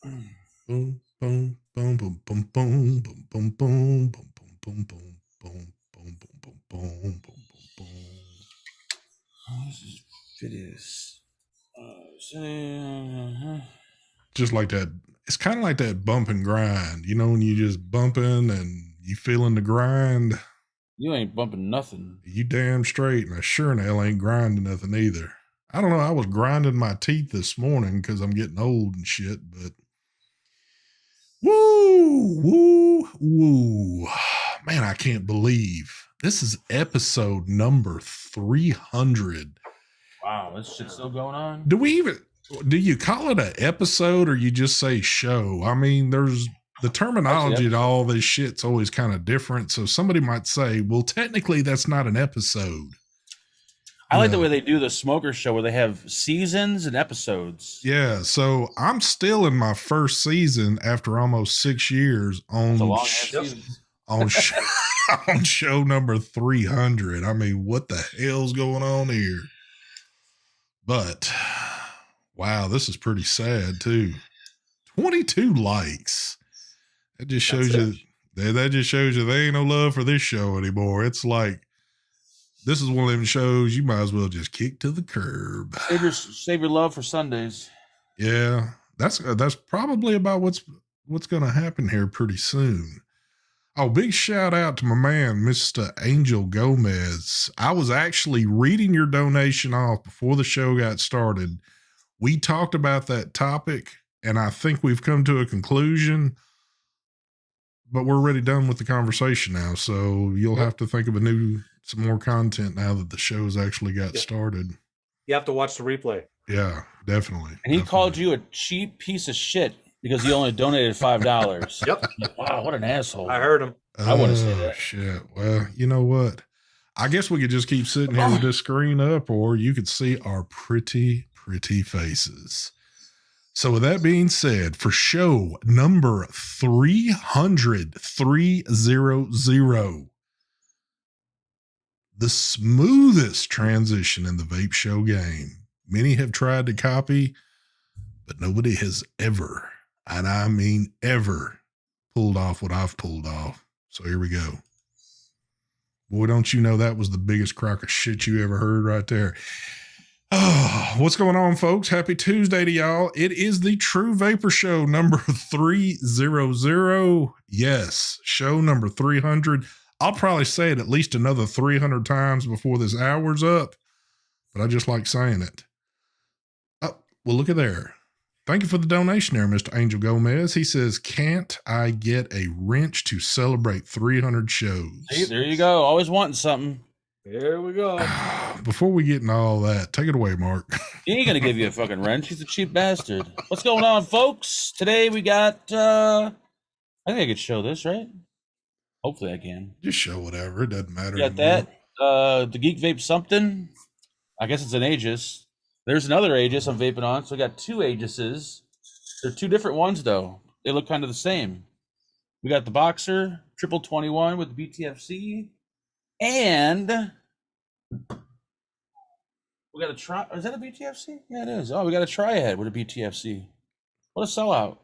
Boom, boom, boom, boom, boom, boom, boom, boom, boom, boom, boom, boom, boom, boom, boom, boom, boom, boom, boom. This is videos. Just like that. It's kind of like that bump and grind. You know, when you just bumping and you feeling the grind. You ain't bumping nothing. You damn straight, and I sure in hell ain't grinding nothing either. I don't know. I was grinding my teeth this morning because I'm getting old and shit, but woo. Man, I can't believe this is episode number 300. Wow, this shit's still going on? Do you call it an episode or you just say show? I mean, there's the terminology to all this shit's always kind of different. So somebody might say, well, technically that's not an episode. I like the way they do the Smoker Show where they have seasons and episodides. Yeah, so I'm still in my first season after almost 6 years on show number 300. I mean, what the hell's going on here? But wow, this is pretty sad too. 22 likes. That just shows you that just shows you there ain't no love for this show anymore. It's like this is one of them shows you might as well just kick to the curb. Save your love for Sundays. Yeah, that's probably about what's going to happen here pretty soon. Oh, big shout out to my man, Mr. Angel Gomez. I was actually reading your donation off before the show got started. We talked about that topic, and I think we've come to a conclusion. But we're already done with the conversation now, so you'll have to think of some more content now that the show's actually got started. You have to watch the replay. Yeah, definitely. And he called you a cheap piece of shit because he only donated $5. Yep. Wow, what an asshole. I heard him. I want to say that. Shit. Well, you know what? I guess we could just keep sitting here with this screen up, or you could see our pretty faces. So with that being said, for show number 300, the smoothest transition in the vape show game. Many have tried to copy, but nobody has ever, and I mean ever, pulled off what I've pulled off. So here we go. Boy, don't you know that was the biggest crock of shit you ever heard right there. Oh, what's going on, folks? Happy Tuesday to y'all. It is the True Vapor Show number 300. Yes, show number 300. I'll probably say it at least another 300 times before this hour's up, but I just like saying it. Oh, well, look at there. Thank you for the donation there, Mr. Angel Gomez. He says, can't I get a wrench to celebrate 300 shows? Hey, there you go. Always wanting something. Here we go. Before we get into all that, take it away, Mark. He ain't gonna give you a fucking wrench. He's a cheap bastard. What's going on, folks? Today we got I think I could show this, right? Hopefully I can. Just show whatever. It doesn't matter. You got that. The Geekvape something. I guess it's an Aegis. There's another Aegis I'm vaping on. So I got two Aegises. They're two different ones though. They look kind of the same. We got the Boxer, 21 with the BTFC. And we got a try. Is that a BTFC? Yeah, it is. Oh, we got a Triad with a BTFC. What a sellout.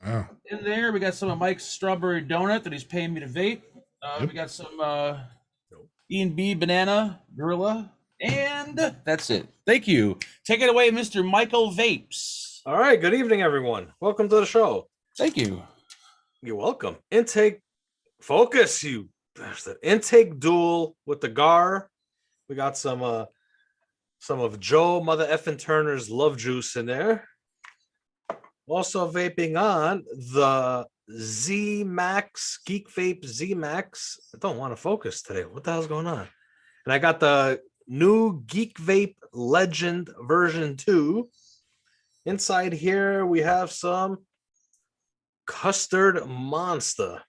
Wow. In there, we got some of Mike's strawberry donut that he's paying me to vape. We got some E&B banana gorilla. And that's it. Thank you. Take it away, Mr. Michael Vapes. All right. Good evening, everyone. Welcome to the show. Thank you. You're welcome. Intake focus, you bastard. Intake duel with the GAR. We got some of Joe Mother Effin Turner's Love Juice in there. Also vaping on the Z-Max, Geekvape Z-Max. I don't want to focus today. What the hell's going on? And I got the new Geekvape Legend version 2. Inside here, we have some Custard Monster.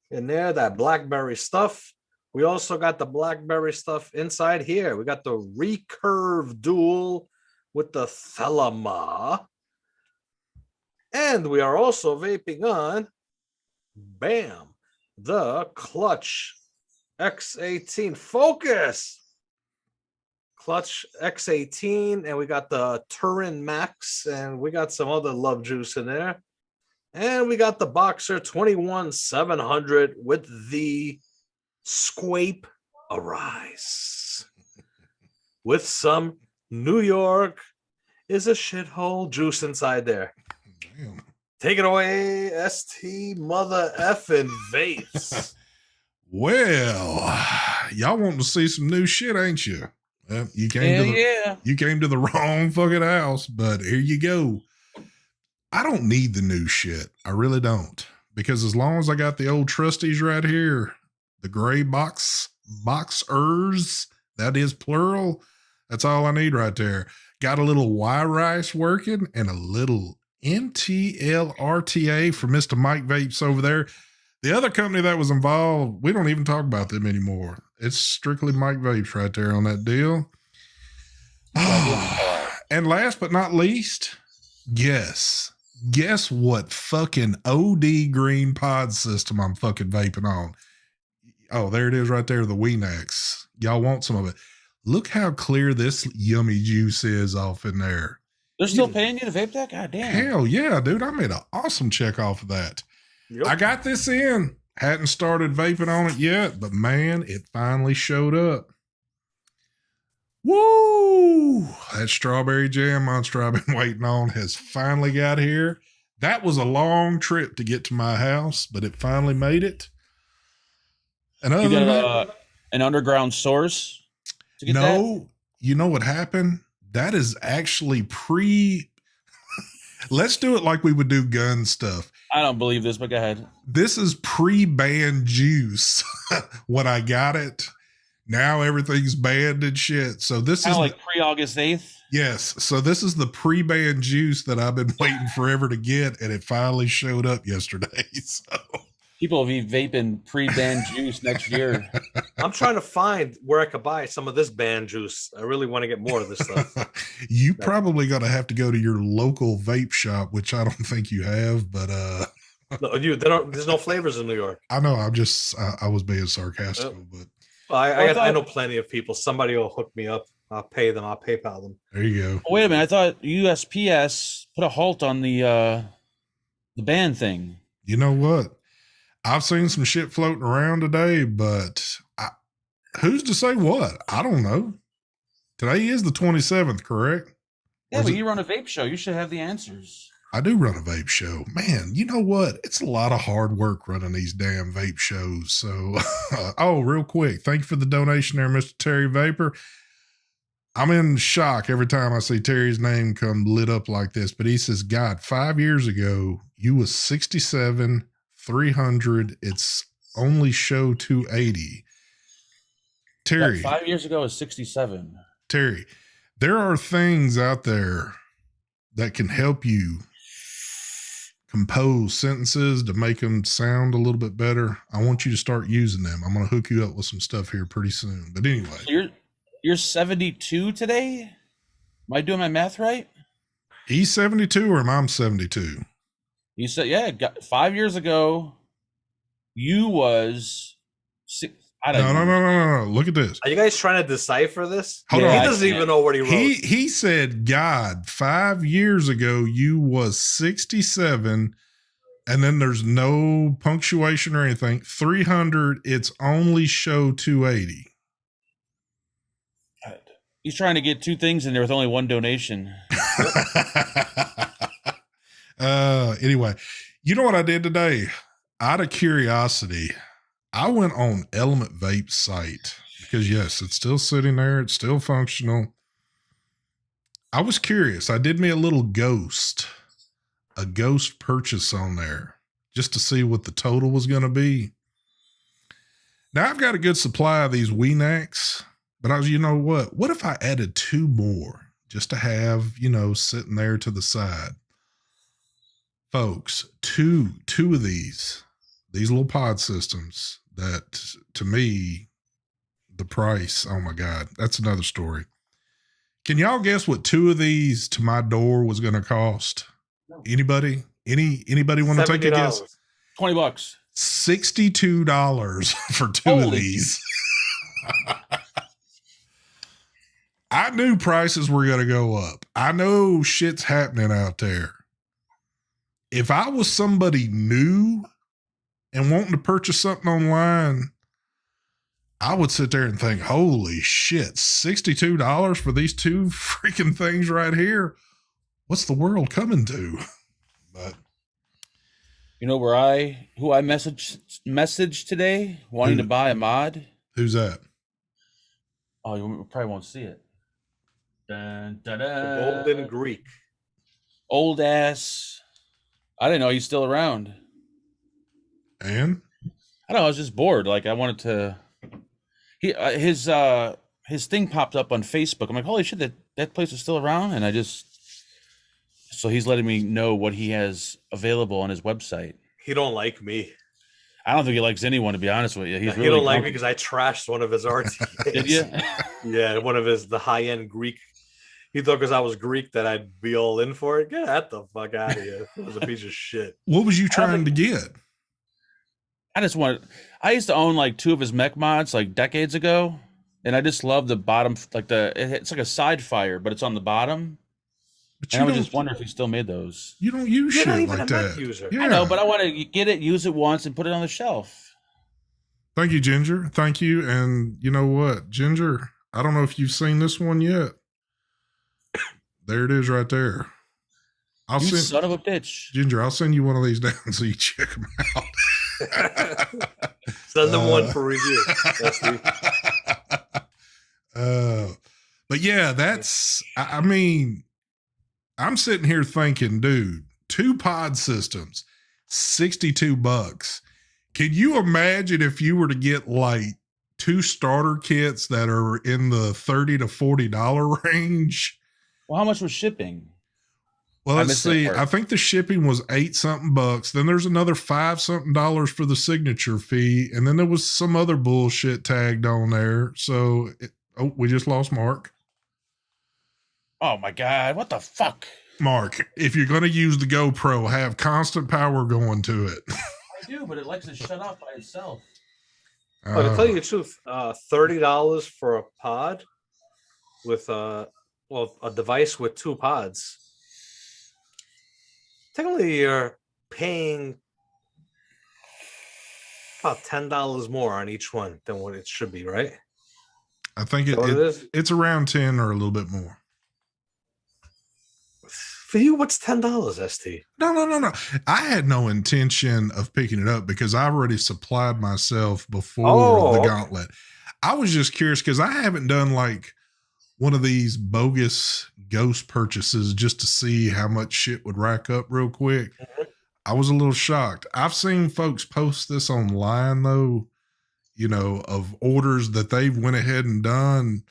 In there, that blackberry stuff. We also got the blackberry stuff inside here. We got the Recurve Duel with the Thelema. And we are also vaping on, bam, the Clutch X18 Focus. Clutch X18, and we got the Turin Max, and we got some other Love Juice in there. And we got the Boxer 21700 with the Squape Arise. With some New York is a shithole juice inside there. Damn. Take it away, ST mother effing Vapes. Well, y'all want to see some new shit, ain't you? You came you came to the wrong fucking house, but here you go. I don't need the new shit. I really don't. Because as long as I got the old trusties right here, the gray boxers, that is plural, that's all I need right there. Got a little Y-Rice working and a little MTL-RTA for Mr. Mike Vapes over there. The other company that was involved, we don't even talk about them anymore. It's strictly Mike Vapes right there on that deal. And last but not least, guess what fucking OD green pod system I'm fucking vaping on. Oh, there it is right there, the Weenax. Y'all want some of it. Look how clear this yummy juice is off in there. They're still paying you to vape that? God damn. Hell yeah, dude. I made an awesome check off of that. Yep. I got this in. Hadn't started vaping on it yet, but man, it finally showed up. Woo! That strawberry jam monster I've been waiting on has finally got here. That was a long trip to get to my house, but it finally made it. And other than that, an underground source to get that? You know what happened? That is actually let's do it like we would do gun stuff. I don't believe this, but go ahead. This is pre-banned juice when I got it. Now everything's banned and shit. So this is like pre-August 8th. Yes. So this is the pre-banned juice that I've been waiting forever to get, and it finally showed up yesterday. So people will be vaping pre-banned juice next year. I'm trying to find where I could buy some of this banned juice. I really want to get more of this stuff. You probably got to have to go to your local vape shop, which I don't think you have, but no, there's no flavors in New York. I know. I was being sarcastic, but I know plenty of people. Somebody will hook me up. I'll pay them. I'll PayPal them. There you go. Oh, wait a minute. I thought USPS put a halt on the ban thing. You know what? I've seen some shit floating around today, but who's to say what? I don't know. Today is the 27th, correct? Yeah, but you run a vape show. You should have the answers. I do run a vape show. Man, you know what? It's a lot of hard work running these damn vape shows. So, real quick. Thank you for the donation there, Mr. Terry Vapor. I'm in shock every time I see Terry's name come lit up like this. But he says, God, 5 years ago, you was 67, 300. It's only show 280. Terry. 5 years ago is 67. Terry, there are things out there that can help you compose sentences to make them sound a little bit better. I want you to start using them. I'm going to hook you up with some stuff here pretty soon. But anyway. So you're 72 today? Am I doing my math right? He's 72 or am I 72? You said, 5 years ago, you was No. Look at this. Are you guys trying to decipher this? Hold on. He doesn't even know what he wrote. He said, God, 5 years ago, you was 67, and then there's no punctuation or anything. 300, it's only show 280. He's trying to get two things in there with only one donation. Anyway, you know what I did today? Out of curiosity, I went on Element Vape's site because, yes, it's still sitting there. It's still functional. I was curious. I did me a ghost purchase on there just to see what the total was going to be. Now, I've got a good supply of these Weenax, but I was, you know what if I added 2 more just to have, sitting there to the side? Folks, two of these little pod systems that, to me, the price, oh my God, that's another story. Can y'all guess what 2 of these to my door was going to cost? No. Anybody want to take a guess? $20. $62 for 2 of these. I knew prices were going to go up. I know shit's happening out there. if I was somebody new and wanting to purchase something online, I would sit there and think, holy shit, $62 for these two freaking things right here. What's the world coming to? But You know who I messaged today wanting to buy a mod? Who's that? Oh, you probably won't see it. Dun, dun, dun. The Golden Greek. Old ass. I didn't know he's still around. And I don't know. I was just bored. Like I wanted to. His thing popped up on Facebook. I'm like, holy shit, that place is still around, and I just. So he's letting me know what he has available on his website. He don't like me. I don't think he likes anyone, to be honest with you. He's He really don't like me because I trashed one of his RTAs. Did you? Yeah, one of the high-end Greek. He thought because I was Greek that I'd be all in for it. Get the fuck out of here. It was a piece of shit. what was you trying to get? I used to own like 2 of his mech mods like decades ago, and I just love the bottom, like it's like a side fire, but it's on the bottom. But And I was just wondering if he still made those. You don't use You're shit not even like a Mac that. user. Yeah. I know, but I want to get it, use it once, and put it on the shelf. Thank you, Ginger. Thank you. And you know what, Ginger? I don't know if you've seen this one yet. There it is right there. You son of a bitch. Ginger, I'll send you one of these down so you check them out. Send them one for review. But yeah, I mean, I'm sitting here thinking, dude, 2 pod systems, $62. Can you imagine if you were to get like 2 starter kits that are in the $30 to $40 range? Well, how much was shipping? Well, let's see. I think the shipping was $8 something bucks. Then there's another $5 something for the signature fee. And then there was some other bullshit tagged on there. So, we just lost Mark. Oh my God. What the fuck? Mark, if you're going to use the GoPro, have constant power going to it. I do, but it likes to shut off by itself. But to tell you the truth, $30 for a pod with a device with 2 pods. Technically, you're paying about $10 more on each one than what it should be, right? I think it's around 10 or a little bit more. For you, what's $10, ST? No. I had no intention of picking it up because I already supplied myself before the gauntlet. I was just curious because I haven't done like one of these bogus ghost purchases just to see how much shit would rack up real quick. Mm-hmm. I was a little shocked. I've seen folks post this online though, you know, of orders that they've went ahead and done.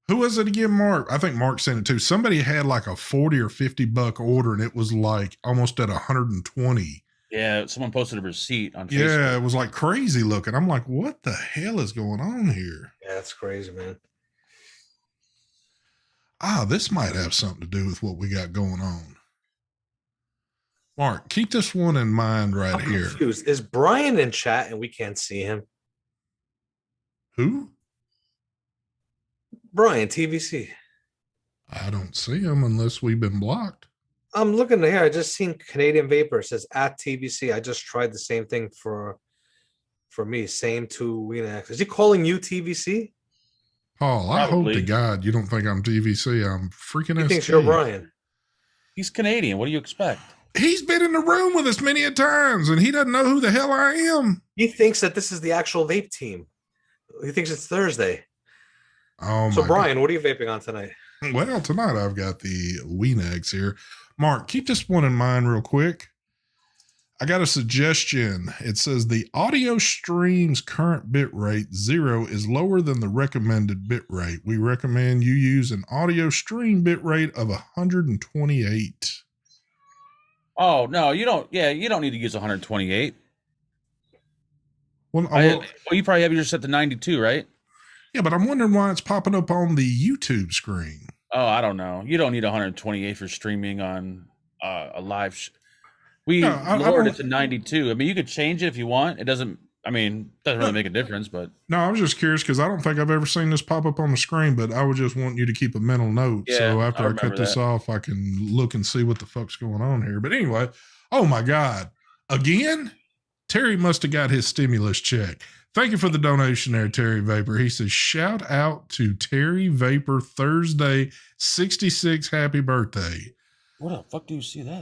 Who was it again, Mark? I think Mark sent it too. Somebody had like a $40 or $50 order and it was like almost at 120. Yeah, someone posted a receipt on Facebook. Yeah, it was like crazy looking. I'm like, what the hell is going on here? Yeah, that's crazy, man. This might have something to do with what we got going on. Mark, keep this one in mind right here. Confused. Is Brian in chat and we can't see him? Who? Brian, TVC. I don't see him unless we've been blocked. I'm looking here. I just seen Canadian Vapor. It says at TVC. I just tried the same thing for me. Same to Weenax. Is he calling you TVC? Paul, I hope to God you don't think I'm TVC. I'm freaking He thinks you're Brian. He's Canadian. What do you expect? He's been in the room with us many a times, and he doesn't know who the hell I am. He thinks that this is the actual vape team. He thinks it's Thursday. Oh, so Brian, what are you vaping on tonight? Well, tonight I've got the Weenags here. Mark, keep this one in mind real quick. I got a suggestion. It says the audio stream's current bit rate 0 is lower than the recommended bit rate. We recommend you use an audio stream bit rate of 128. Oh, no, you don't. Yeah, you don't need to use 128. Well, you probably have yours set to 92, right? Yeah, but I'm wondering why it's popping up on the YouTube screen. Oh, I don't know. You don't need 128 for streaming on a live. We lowered it to 92. I mean, you could change it if you want. It doesn't. I mean, doesn't really make a difference. But no, I was just curious because I don't think I've ever seen this pop up on the screen. But I would just want you to keep a mental note. Yeah, so after I cut this off, I can look and see what the fuck's going on here. But anyway, Oh my God. Again? Terry must have got his stimulus check. Thank you for the donation there, Terry Vapor. He says, shout out to Terry Vapor Thursday 66. Happy birthday. What the fuck do you see that?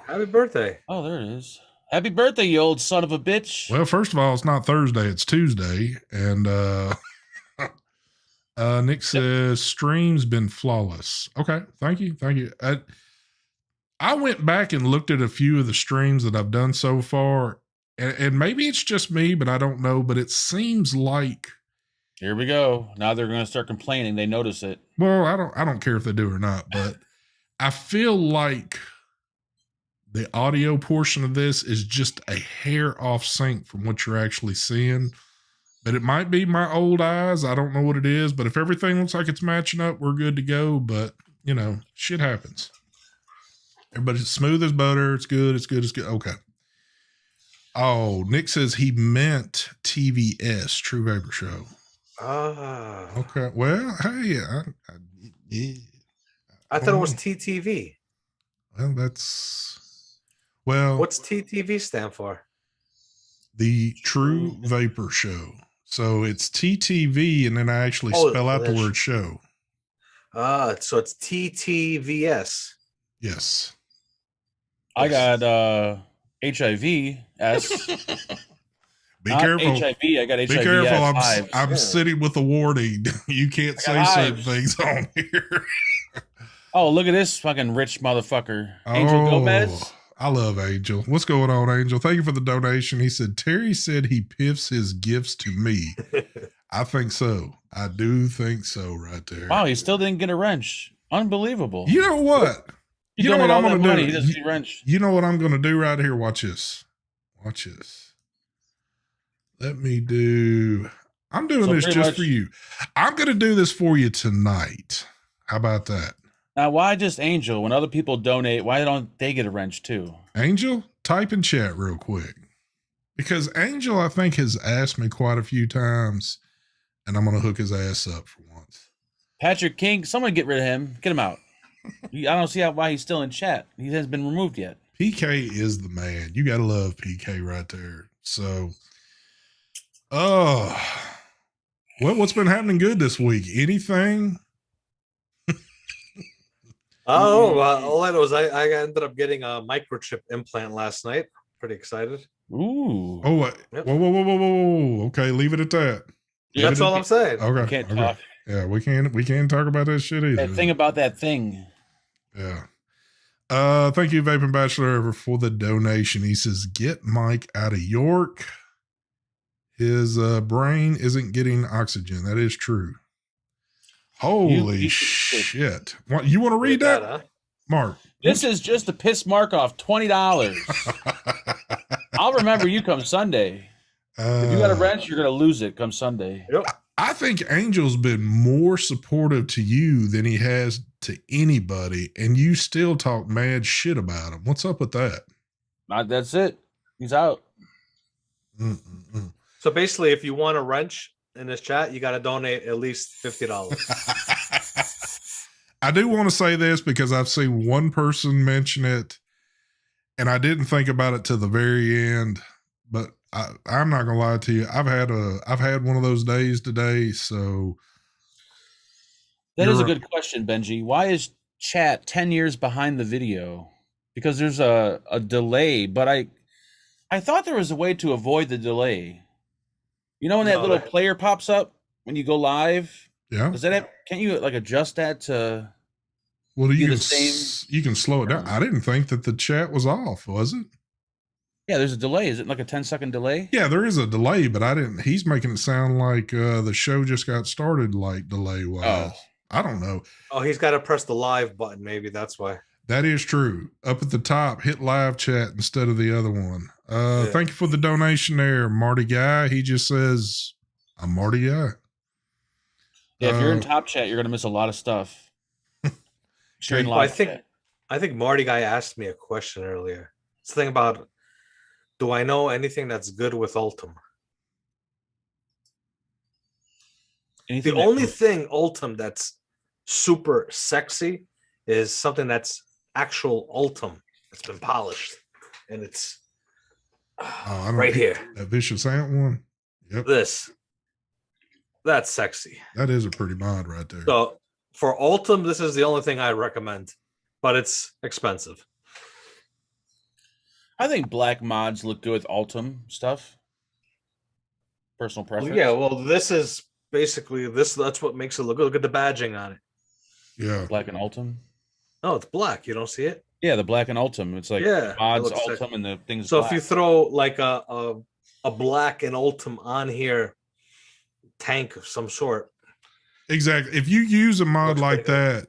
Happy birthday. Oh, there it is. Happy birthday, you old son of a bitch. Well, first of all, it's not Thursday, it's Tuesday. And Nick says, stream's been flawless. Okay, thank you. Thank you. I went back and looked at a few of the streams that I've done so far, and maybe it's just me, but I don't know. But it seems like, here we go. Now they're going to start complaining. They notice it. well, I don't care if they do or not, but I feel like the audio portion of this is just a hair off sync from what you're actually seeing. But it might be my old eyes. I don't know what it is. But if everything looks like it's matching up, we're good to go. But, you know, shit happens. Everybody's smooth as butter. It's good. It's good. It's good. Okay. Oh, Nick says he meant TVS, True Vapor Show. Ah. Okay. Well, hey, yeah. I thought it was T.T.V. Well, that's, well. What's T.T.V. stand for? The True Vapor Show. So it's T.T.V. and then I actually spell out the word show. So it's T.T.V.S. Yes. I got HIV-S. Be careful. HIV. I got HIV. Be careful. hives. I'm sitting with a warning. You can't say certain things on here. Oh, look at this fucking rich motherfucker. Angel Gomez. I love Angel. What's going on, Angel? Thank you for the donation. He said, Terry said he piffs his gifts to me. I think so. I do think so right there. Wow, he still didn't get a wrench. Unbelievable. You know what? You know what I'm going to do? He doesn't see wrench. You know what I'm going to do right here? Watch this. Watch this. Let me do. I'm doing this just for you. I'm going to do this for you tonight. How about that? Now, why just Angel? When other people donate, why don't they get a wrench too? Angel, type in chat real quick. Because Angel, I think, has asked me quite a few times, and I'm going to hook his ass up for once. Patrick King, someone get rid of him. Get him out. I don't see why he's still in chat. He hasn't been removed yet. PK is the man. You got to love PK right there. So, what's been happening good this week? Anything? Oh, all I know is I ended up getting a microchip implant last night. Pretty excited. Ooh. Oh, what? Yep. Whoa. Okay, leave it at that. That's all I'm saying. Okay. Can't talk. Yeah, we can't talk about that shit either. That thing about that thing. Yeah. Thank you, Vaping Bachelor, for the donation. He says, get Mike out of York. His brain isn't getting oxygen. That is true. Holy shit. What, you want to read that? Huh? Mark. This is just a piss mark off $20. I'll remember you come Sunday. If you got a wrench, you're going to lose it come Sunday. Yep. I think Angel's been more supportive to you than he has to anybody, and you still talk mad shit about him. What's up with that? That's it. He's out. Mm-mm-mm. So basically, if you want a wrench in this chat, you got to donate at least $50. I do want to say this because I've seen one person mention it, and I didn't think about it to the very end, but I'm not gonna lie to you. I've had one of those days today. So that is a good question, Benji. Why is chat 10 years behind the video? Because there's a delay, but I thought there was a way to avoid the delay. You know when that little player pops up when you go live? Yeah. Does that have, can't you like adjust that to? Well, you can slow it down. I didn't think that the chat was off, was it? Yeah, there's a delay. Is it like a 10-second delay? Yeah, there is a delay, but he's making it sound like the show just got started like delay wise. Oh. I don't know. Oh, he's got to press the live button. Maybe that's why. That is true. Up at the top, hit live chat instead of the other one. Thank you for the donation there, Marty Guy. He just says, I'm Marty Guy. Yeah, if you're in top chat, you're going to miss a lot of stuff. I think Marty Guy asked me a question earlier. It's the thing about, do I know anything that's good with Ultim? The only thing Ultim that's super sexy is something that's actual Ultim. It's been polished. and it's I don't right here. That vicious ant one. Yep, That's sexy. that is a pretty mod right there. So for Ultim, this is the only thing I recommend, but it's expensive. I think black mods look good with Ultim stuff. Personal preference. Well, yeah, well, this is basically this. That's what makes it look good. Look at the badging on it. Yeah, Black and Ultim. Oh, it's black. You don't see it? Yeah, the black and Ultim. It's like mods Ultim and the things. So black. If you throw like a black and Ultim on here, tank of some sort. exactly. If you use a mod like that,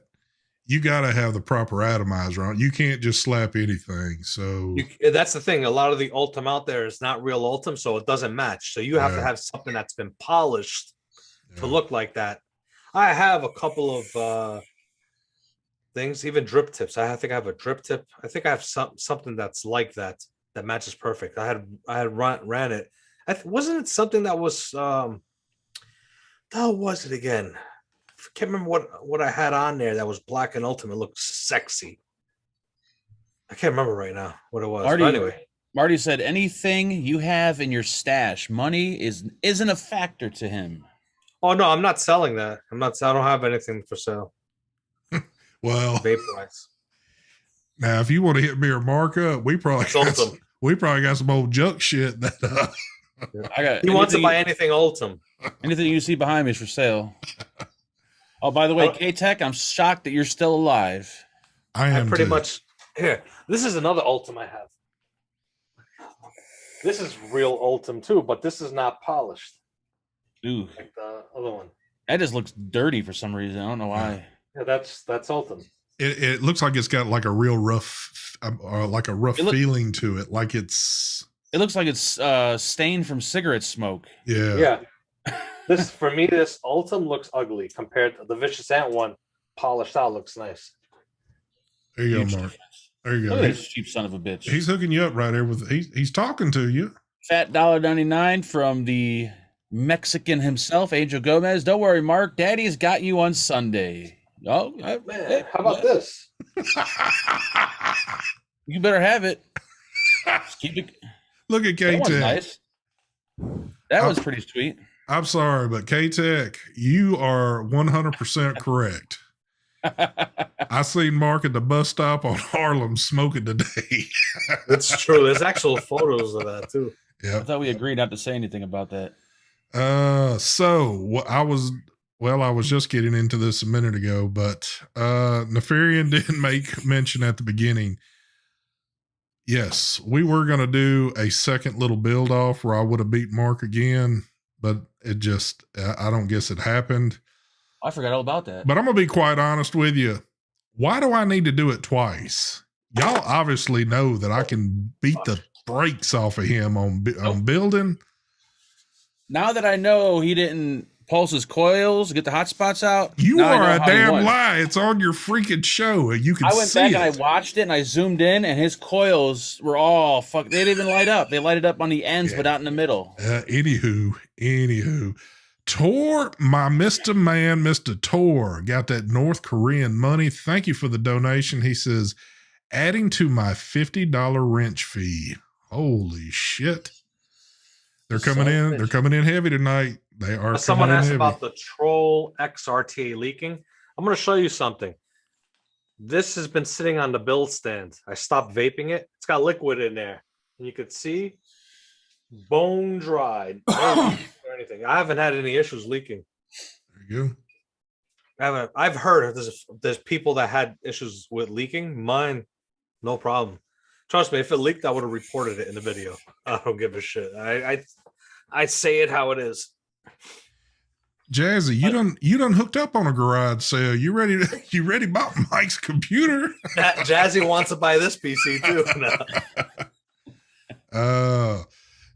you got to have the proper atomizer on. You can't just slap anything. So that's the thing. A lot of the Ultim out there is not real Ultim, so it doesn't match. So you have to have something that's been polished to look like that. I have a couple of things, even drip tips. I think I have a drip tip. I think I have something that's like that matches perfect. I had ran it. Wasn't it something that was how was it again? I can't remember what I had on there that was black and Ultimate. Looked sexy. I can't remember right now what it was. Marty, but anyway, Marty said anything you have in your stash, money isn't a factor to him. Oh no, I'm not selling that. I don't have anything for sale. Well, Vape-wise. Now if you want to hit me or Mark up, we probably got some old junk shit that he wants to buy anything Ultim. Anything you see behind me is for sale. Oh, by the way, K-Tech, I'm shocked that you're still alive. I am pretty much here. This is another Ultim I have. This is real Ultim too, but this is not polished. Ooh, like the other one. That just looks dirty for some reason. I don't know why. Yeah, that's Ultim. It looks like it's got like a real rough, feeling to it. Like it's. It looks like it's stained from cigarette smoke. Yeah. Yeah. This for me, this Ultim looks ugly compared to the Vicious Ant one. Polished out looks nice. There you go, Mark. There you go. Look at this cheap son of a bitch. He's hooking you up right there with. He's talking to you. Fat $1.99 from the Mexican himself, Angel Gomez. Don't worry, Mark. Daddy's got you on Sunday. Oh, man, how about this? You better have it. Just keep it. Look at K-Tech. That was nice. That was pretty sweet. I'm sorry, but K-Tech, you are 100% correct. I seen Mark at the bus stop on Harlem smoking today. It's true. There's actual photos of that too. Yeah. I thought we agreed not to say anything about that. So I was just getting into this a minute ago, but Nefarian didn't make mention at the beginning. Yes, we were going to do a second little build off where I would have beat Mark again, but it just, I don't guess it happened. I forgot all about that. But I'm going to be quite honest with you. Why do I need to do it twice? Y'all obviously know that I can beat the brakes off of him on building. Now that I know he didn't pulse his coils, get the hot spots out. You are a damn lie. It's on your freaking show. You can see it. I went back and I watched it and I zoomed in and his coils were all fuck. They didn't even light up. They lighted up on the ends, but not in the middle. Anywho. Tor, my Mr. Man, Mr. Tor, got that North Korean money. Thank you for the donation. He says, adding to my $50 wrench fee. Holy shit. They're coming in. They're coming in heavy tonight. They are. Someone asked about the Troll X RTA leaking. I'm going to show you something. This has been sitting on the build stand. I stopped vaping it. It's got liquid in there. And you could see bone dried. No leak or anything. I haven't had any issues leaking. There you go. I've heard there's people that had issues with leaking. Mine, no problem. Trust me, if it leaked, I would have reported it in the video. I don't give a shit. I say it how it is. Jazzy, you done hooked up on a garage sale. You ready bought Mike's computer? Jazzy wants to buy this PC too.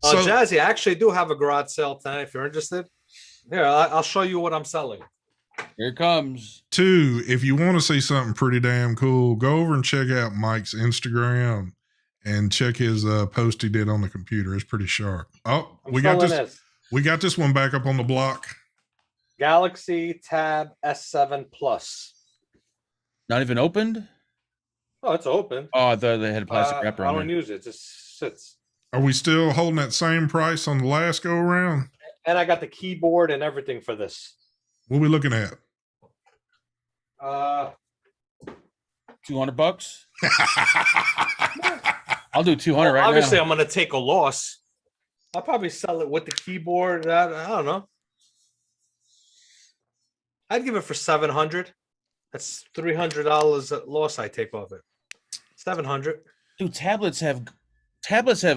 So Jazzy, I actually do have a garage sale tonight. If you're interested, here I'll show you what I'm selling. Here it comes. 2, if you want to see something pretty damn cool, go over and check out Mike's Instagram and check his post he did on the computer. It's pretty sharp. Oh, we got this one back up on the block. Galaxy Tab S7 Plus. Not even opened? Oh, it's open. Oh, I thought they had a plastic wrapper I on don't there. use it. It just sits. Are we still holding that same price on the last go around? And I got the keyboard and everything for this. What are we looking at? $200. I'll do 200 right obviously, now. I'm gonna take a loss. I'll probably sell it with the keyboard. I don't know. I'd give it for 700. That's $300 loss I take off it. 700. Dude, tablets have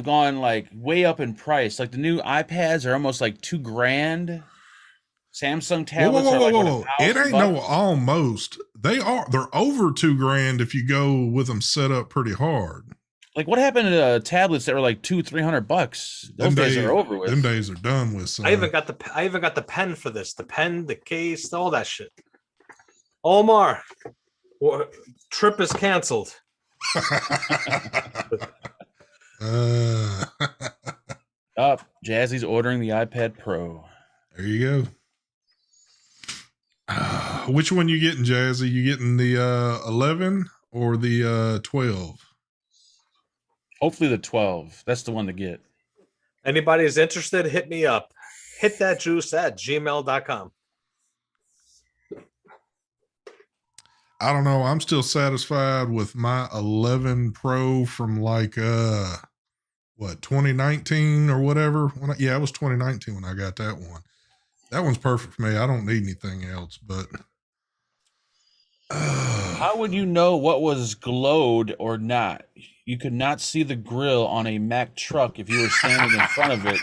gone like way up in price. Like the new iPads are almost like $2,000. Samsung tablets are like what, It ain't $1,000 no bucks? almost. They're over $2,000 if you go with them set up pretty hard. Like what happened to tablets that were like $200-300? Those days are over with. Them days are done with. Son. I even got the pen for this. The pen, the case, all that shit. Omar, trip is canceled. Up, Jazzy's ordering the iPad Pro. There you go. Which one you getting, Jazzy? You getting the 11 or the 12? Hopefully the 12. That's the one to get. Anybody is interested, hit me up. Hit that juice at gmail.com. I don't know. I'm still satisfied with my 11 Pro from like 2019 or whatever. It was 2019 when I got that one. That one's perfect for me. I don't need anything else, but how would you know what was glowed or not? You could not see the grill on a Mack truck if you were standing in front of it.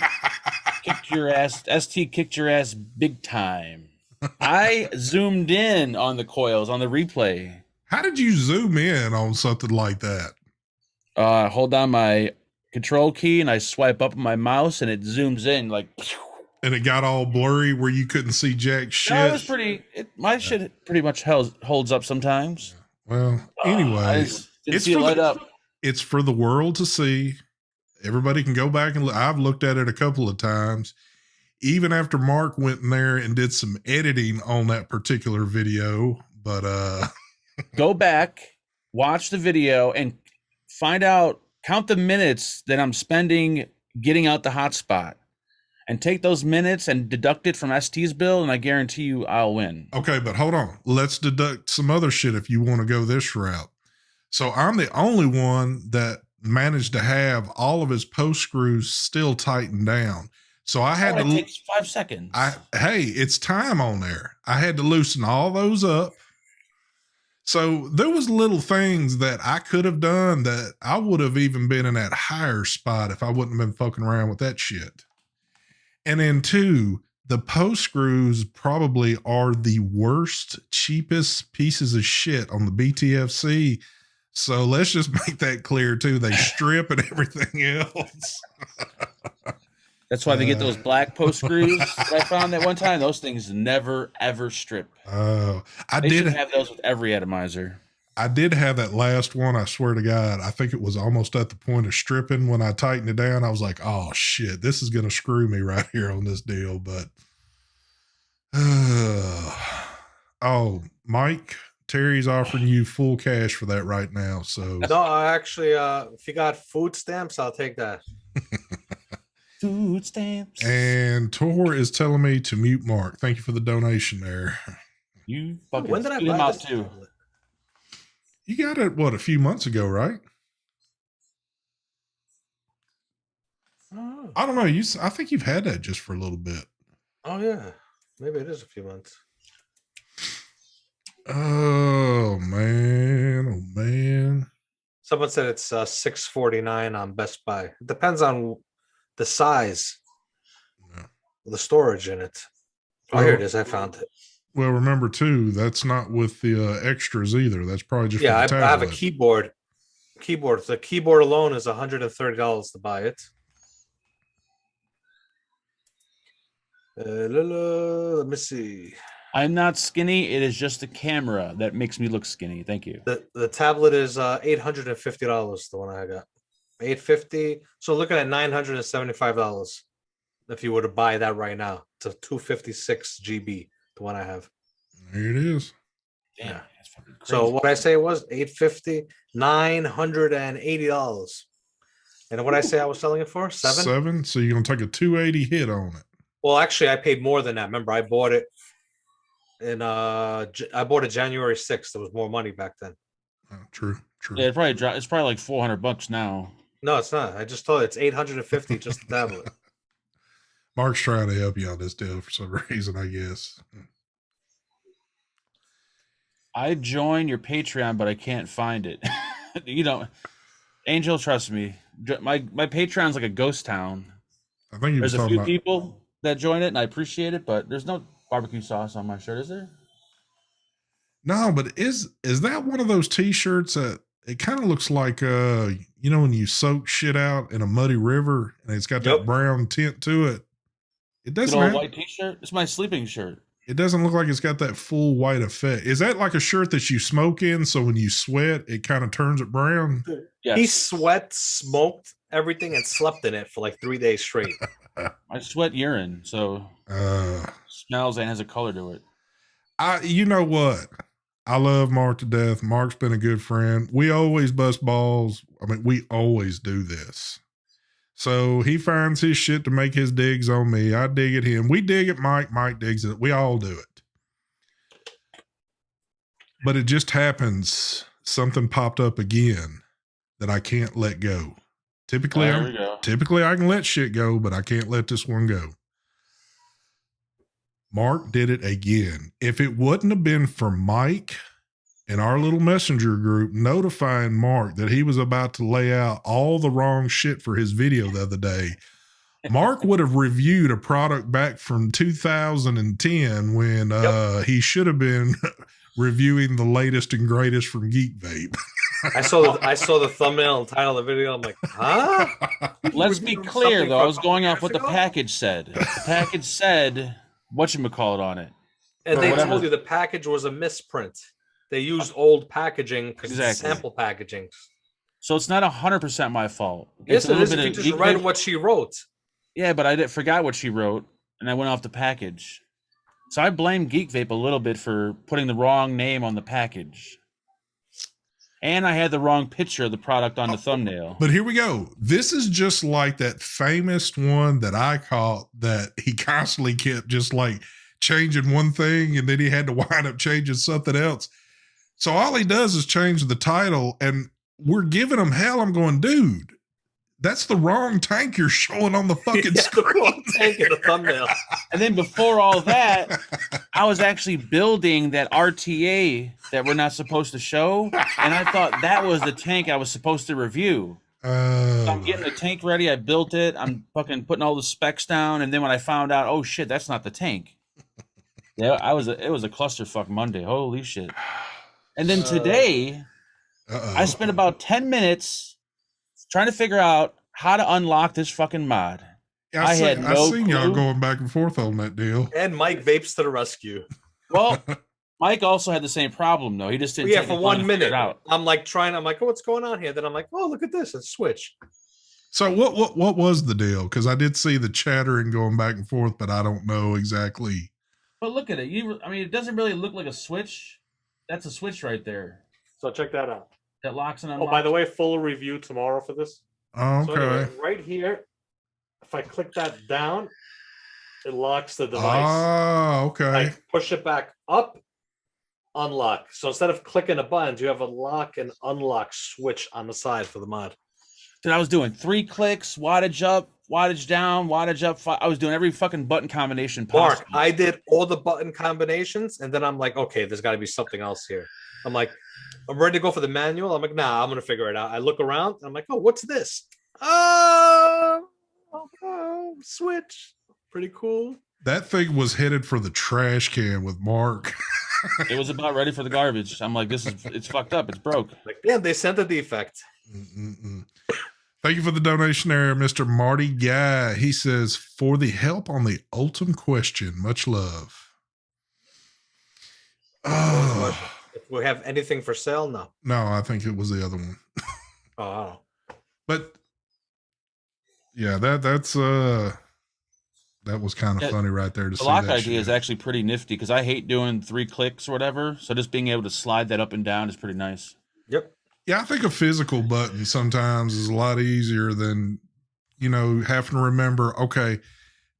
Kicked your ass. ST kicked your ass big time. I zoomed in on the coils on the replay. How did you zoom in on something like that? Hold down my control key and I swipe up on my mouse and it zooms in like. And it got all blurry where you couldn't see jack shit. No, it was pretty. My shit pretty much holds up sometimes. Well, anyway, it's see it light up. It's for the world to see. Everybody can go back and look. I've looked at it a couple of times. Even after Mark went in there and did some editing on that particular video, but go back, watch the video, and find out. Count the minutes that I'm spending getting out the hotspot. And take those minutes and deduct it from ST's bill, and I guarantee you I'll win. Okay, but hold on. Let's deduct some other shit if you want to go this route. So I'm the only one that managed to have all of his post screws still tightened down. So I had to. It takes 5 seconds. Hey, it's time on there. I had to loosen all those up. So there was little things that I could have done that I would have even been in that higher spot if I wouldn't have been fucking around with that shit. And then two, the post screws probably are the worst, cheapest pieces of shit on the BTFC. So let's just make that clear too. They strip and everything else. That's why they get those black post screws that I found that one time. Those things never ever strip. Oh, They should have those with every atomizer. I did have that last one. I swear to God, I think it was almost at the point of stripping when I tightened it down. I was like, oh shit, this is going to screw me right here on this deal. But, oh, Mike, Terry's offering you full cash for that right now. So, no, I actually, if you got food stamps, I'll take that. Food stamps. And Tor is telling me to mute Mark. Thank you for the donation there. You fucking when did I buy this too? You got it, what, a few months ago, right? Oh. I don't know. I think you've had that just for a little bit. Oh, yeah. Maybe it is a few months. Oh, man. Oh, man. Someone said it's $649 on Best Buy. It depends on the size, the storage in it. Oh, here it is. I found it. Well, remember too, that's not with the extras either. That's probably just I for the have a tablet. keyboard. The keyboard alone is $130 to buy it. Let me see. I'm not skinny. It is just the camera that makes me look skinny. Thank you. The tablet is $850. The one I got, $850. So looking at $975 if you were to buy that right now. It's a 256 GB. The one I have. There it is. Damn, it's fucking crazy. So what I say was $850, $980. And what I say I was selling it for? $7? 7. So you're gonna take a 280 hit on it. Well, actually, I paid more than that. Remember, I bought it in I bought it January 6th. There was more money back then. Oh, true. Yeah, it's probably like $400 now. No, it's not. I just told you it's $850 just the tablet. Mark's trying to help you on this deal for some reason, I guess. I joined your Patreon, but I can't find it. You know, Angel, trust me. My Patreon's like a ghost town. I think There's a few people that join it, and I appreciate it, but there's no barbecue sauce on my shirt, is there? No, but is that one of those T-shirts that it kind of looks like you know, when you soak shit out in a muddy river and it's got that brown tint to it? It doesn't have white T-shirt. It's my sleeping shirt. It doesn't look like it's got that full white effect. Is that like a shirt that you smoke in, so when you sweat, it kind of turns it brown? Yes. He smoked everything, and slept in it for like 3 days straight. I sweat urine, so smells and has a color to it. You know what? I love Mark to death. Mark's been a good friend. We always bust balls. I mean, we always do this. So he finds his shit to make his digs on me. I dig at him. We dig at Mike. Mike digs at it. We all do it. But it just happens. Something popped up again that I can't let go. Typically, I can let shit go, but I can't let this one go. Mark did it again. If it wouldn't have been for Mike in our little messenger group notifying Mark that he was about to lay out all the wrong shit for his video the other day, Mark would have reviewed a product back from 2010 when he should have been reviewing the latest and greatest from Geekvape. I saw the thumbnail and title of the video. I'm like, huh? Let's be clear, though. I was going off what the package said. The package said whatchamacallit on it. And they told you the package was a misprint. They used old packaging because it's sample packaging. So it's not 100% my fault. Yes, it is. If you just read what she wrote. Yeah, but I forgot what she wrote, and I went off the package. So I blame Geekvape a little bit for putting the wrong name on the package. And I had the wrong picture of the product on the thumbnail. But here we go. This is just like that famous one that I caught that he constantly kept just like changing one thing and then he had to wind up changing something else. So all he does is change the title and we're giving him hell. I'm going, dude, that's the wrong tank you're showing on the fucking screen. The wrong tank in the thumbnail. And then before all that, I was actually building that RTA that we're not supposed to show. And I thought that was the tank I was supposed to review. So I'm getting the tank ready. I built it. I'm fucking putting all the specs down. And then when I found out, oh shit, that's not the tank. Yeah, it was a clusterfuck Monday. Holy shit. And then today, I spent about 10 minutes trying to figure out how to unlock this fucking mod. Yeah, I seen y'all going back and forth on that deal. And Mike Vapes to the rescue. Well, Mike also had the same problem though. He just didn't. Yeah, for 1 minute. I'm like, oh, what's going on here? Then I'm like, oh, look at this. It's switch. So what was the deal? Because I did see the chattering going back and forth, but I don't know exactly. But look at it. It doesn't really look like a switch. That's a switch right there. So check that out. That locks and unlocks. Oh, by the way, full review tomorrow for this. Okay. So anyway, right here, if I click that down, it locks the device. Ah, okay. I push it back up, unlock. So instead of clicking a button, you have a lock and unlock switch on the side for the mod. Dude, I was doing 3 clicks, wattage up, wattage down, wattage up. I was doing every fucking button combination possible. Mark, I did all the button combinations, and then I'm like, okay, there's got to be something else here. I'm like, I'm ready to go for the manual. I'm like, nah, I'm going to figure it out. I look around. And I'm like, oh, what's this? Oh, switch. Pretty cool. That thing was headed for the trash can with Mark. It was about ready for the garbage. I'm like, it's fucked up. It's broke. Like, damn, they sent a defect. Thank you for the donation there, Mr. Marty Guy. He says, for the help on the ultimate question, much love. Oh. If we have anything for sale, no. No, I think it was the other one. Oh. But yeah, that's That was kind of Yeah, funny right there to the see lock that idea is shit. actually pretty nifty because I hate doing 3 clicks or whatever. So just being able to slide that up and down is pretty nice. Yep. Yeah, I think a physical button sometimes is a lot easier than, having to remember, okay,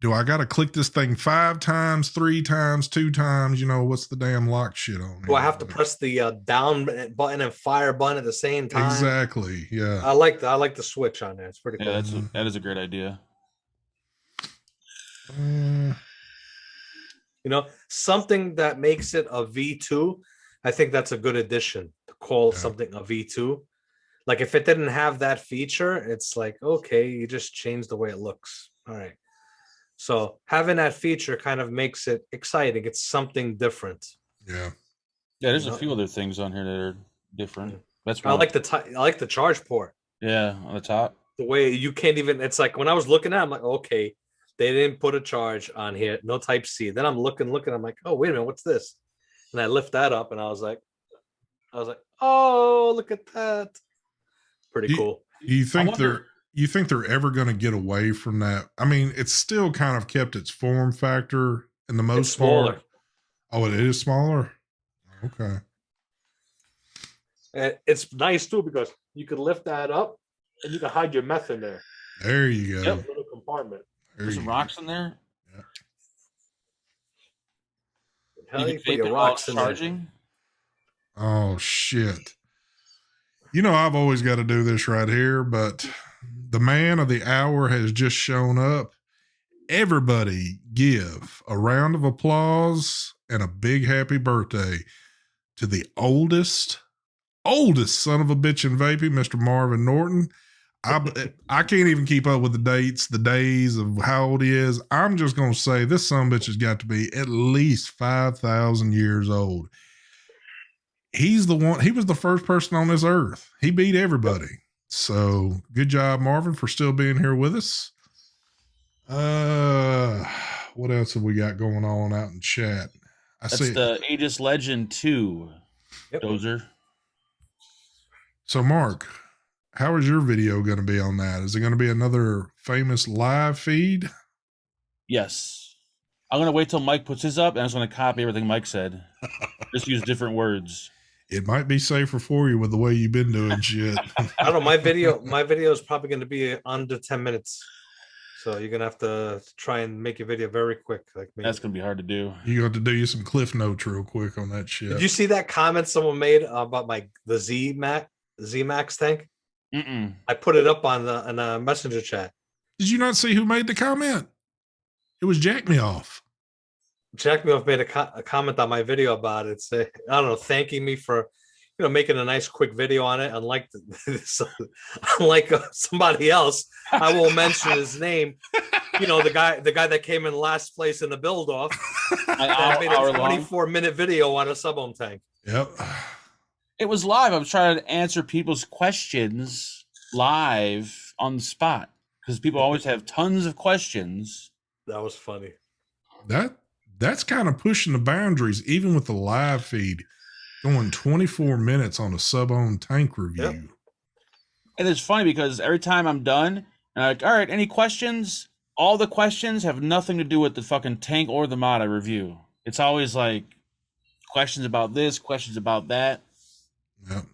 do I got to click this thing 5 times, 3 times, 2 times? What's the damn lock shit on Do I here? have to press the down button and fire button at the same time? Exactly. Yeah. I like the switch on there. It's pretty cool. Yeah, that is a great idea. Something that makes it a V2. I think that's a good addition to call something a V2. Like if it didn't have that feature, it's like, okay, you just change the way it looks. All right. So having that feature kind of makes it exciting. It's something different. Yeah. Yeah, there's a few other things on here that are different. That's I like the charge port. Yeah, on the top. The way you can't even. It's like when I was looking at it, I'm like, okay, they didn't put a charge on here. No Type C. Then I'm looking. I'm like, oh, wait a minute, what's this? And I lift that up, and I was like, oh, look at that. Pretty cool. You think they're ever going to get away from that? I mean, it's still kind of kept its form factor in the most part. Oh, it is smaller? Okay. And it's nice too because you could lift that up and you can hide your meth in there. There you go. Yep, little compartment. There's some rocks in there. Yeah. You can put your rocks in charging. Oh shit. I've always got to do this right here, but the man of the hour has just shown up. Everybody give a round of applause and a big happy birthday to the oldest son of a bitch in vaping, Mr. Marvin Norton. I can't even keep up with the dates, the days of how old he is. I'm just going to say this son of a bitch has got to be at least 5,000 years old. He's the one, he was the first person on this earth. He beat everybody. So good job, Marvin, for still being here with us. What else have we got going on out in chat? That's the Aegis Legend 2, Dozer. So, Mark, how is your video going to be on that? Is it going to be another famous live feed? Yes. I'm going to wait till Mike puts his up, and I'm just going to copy everything Mike said. Just use different words. It might be safer for you with the way you've been doing shit. I don't know. My video is probably going to be under 10 minutes. So you're going to have to try and make your video very quick. Like me. That's going to be hard to do. You have to do you some cliff notes real quick on that shit. Did you see that comment someone made about the Z-Max tank? Mm-mm. I put it up on the messenger chat. Did you not see who made the comment? It was Jack Me Off. Jack Me Off made a comment on my video about it. Say, I don't know, thanking me for making a nice quick video on it. Unlike somebody else, I won't mention his name. The guy that came in last place in the build off. I made a 24-minute video on a sub-ohm tank. Yep. It was live. I was trying to answer people's questions live on the spot because people always have tons of questions. That was funny. That's kind of pushing the boundaries, even with the live feed. Going 24 minutes on a sub-ohm tank review. Yep. And it's funny because every time I'm done, I'm like, all right, any questions? All the questions have nothing to do with the fucking tank or the mod I review. It's always like questions about this, questions about that. Yep.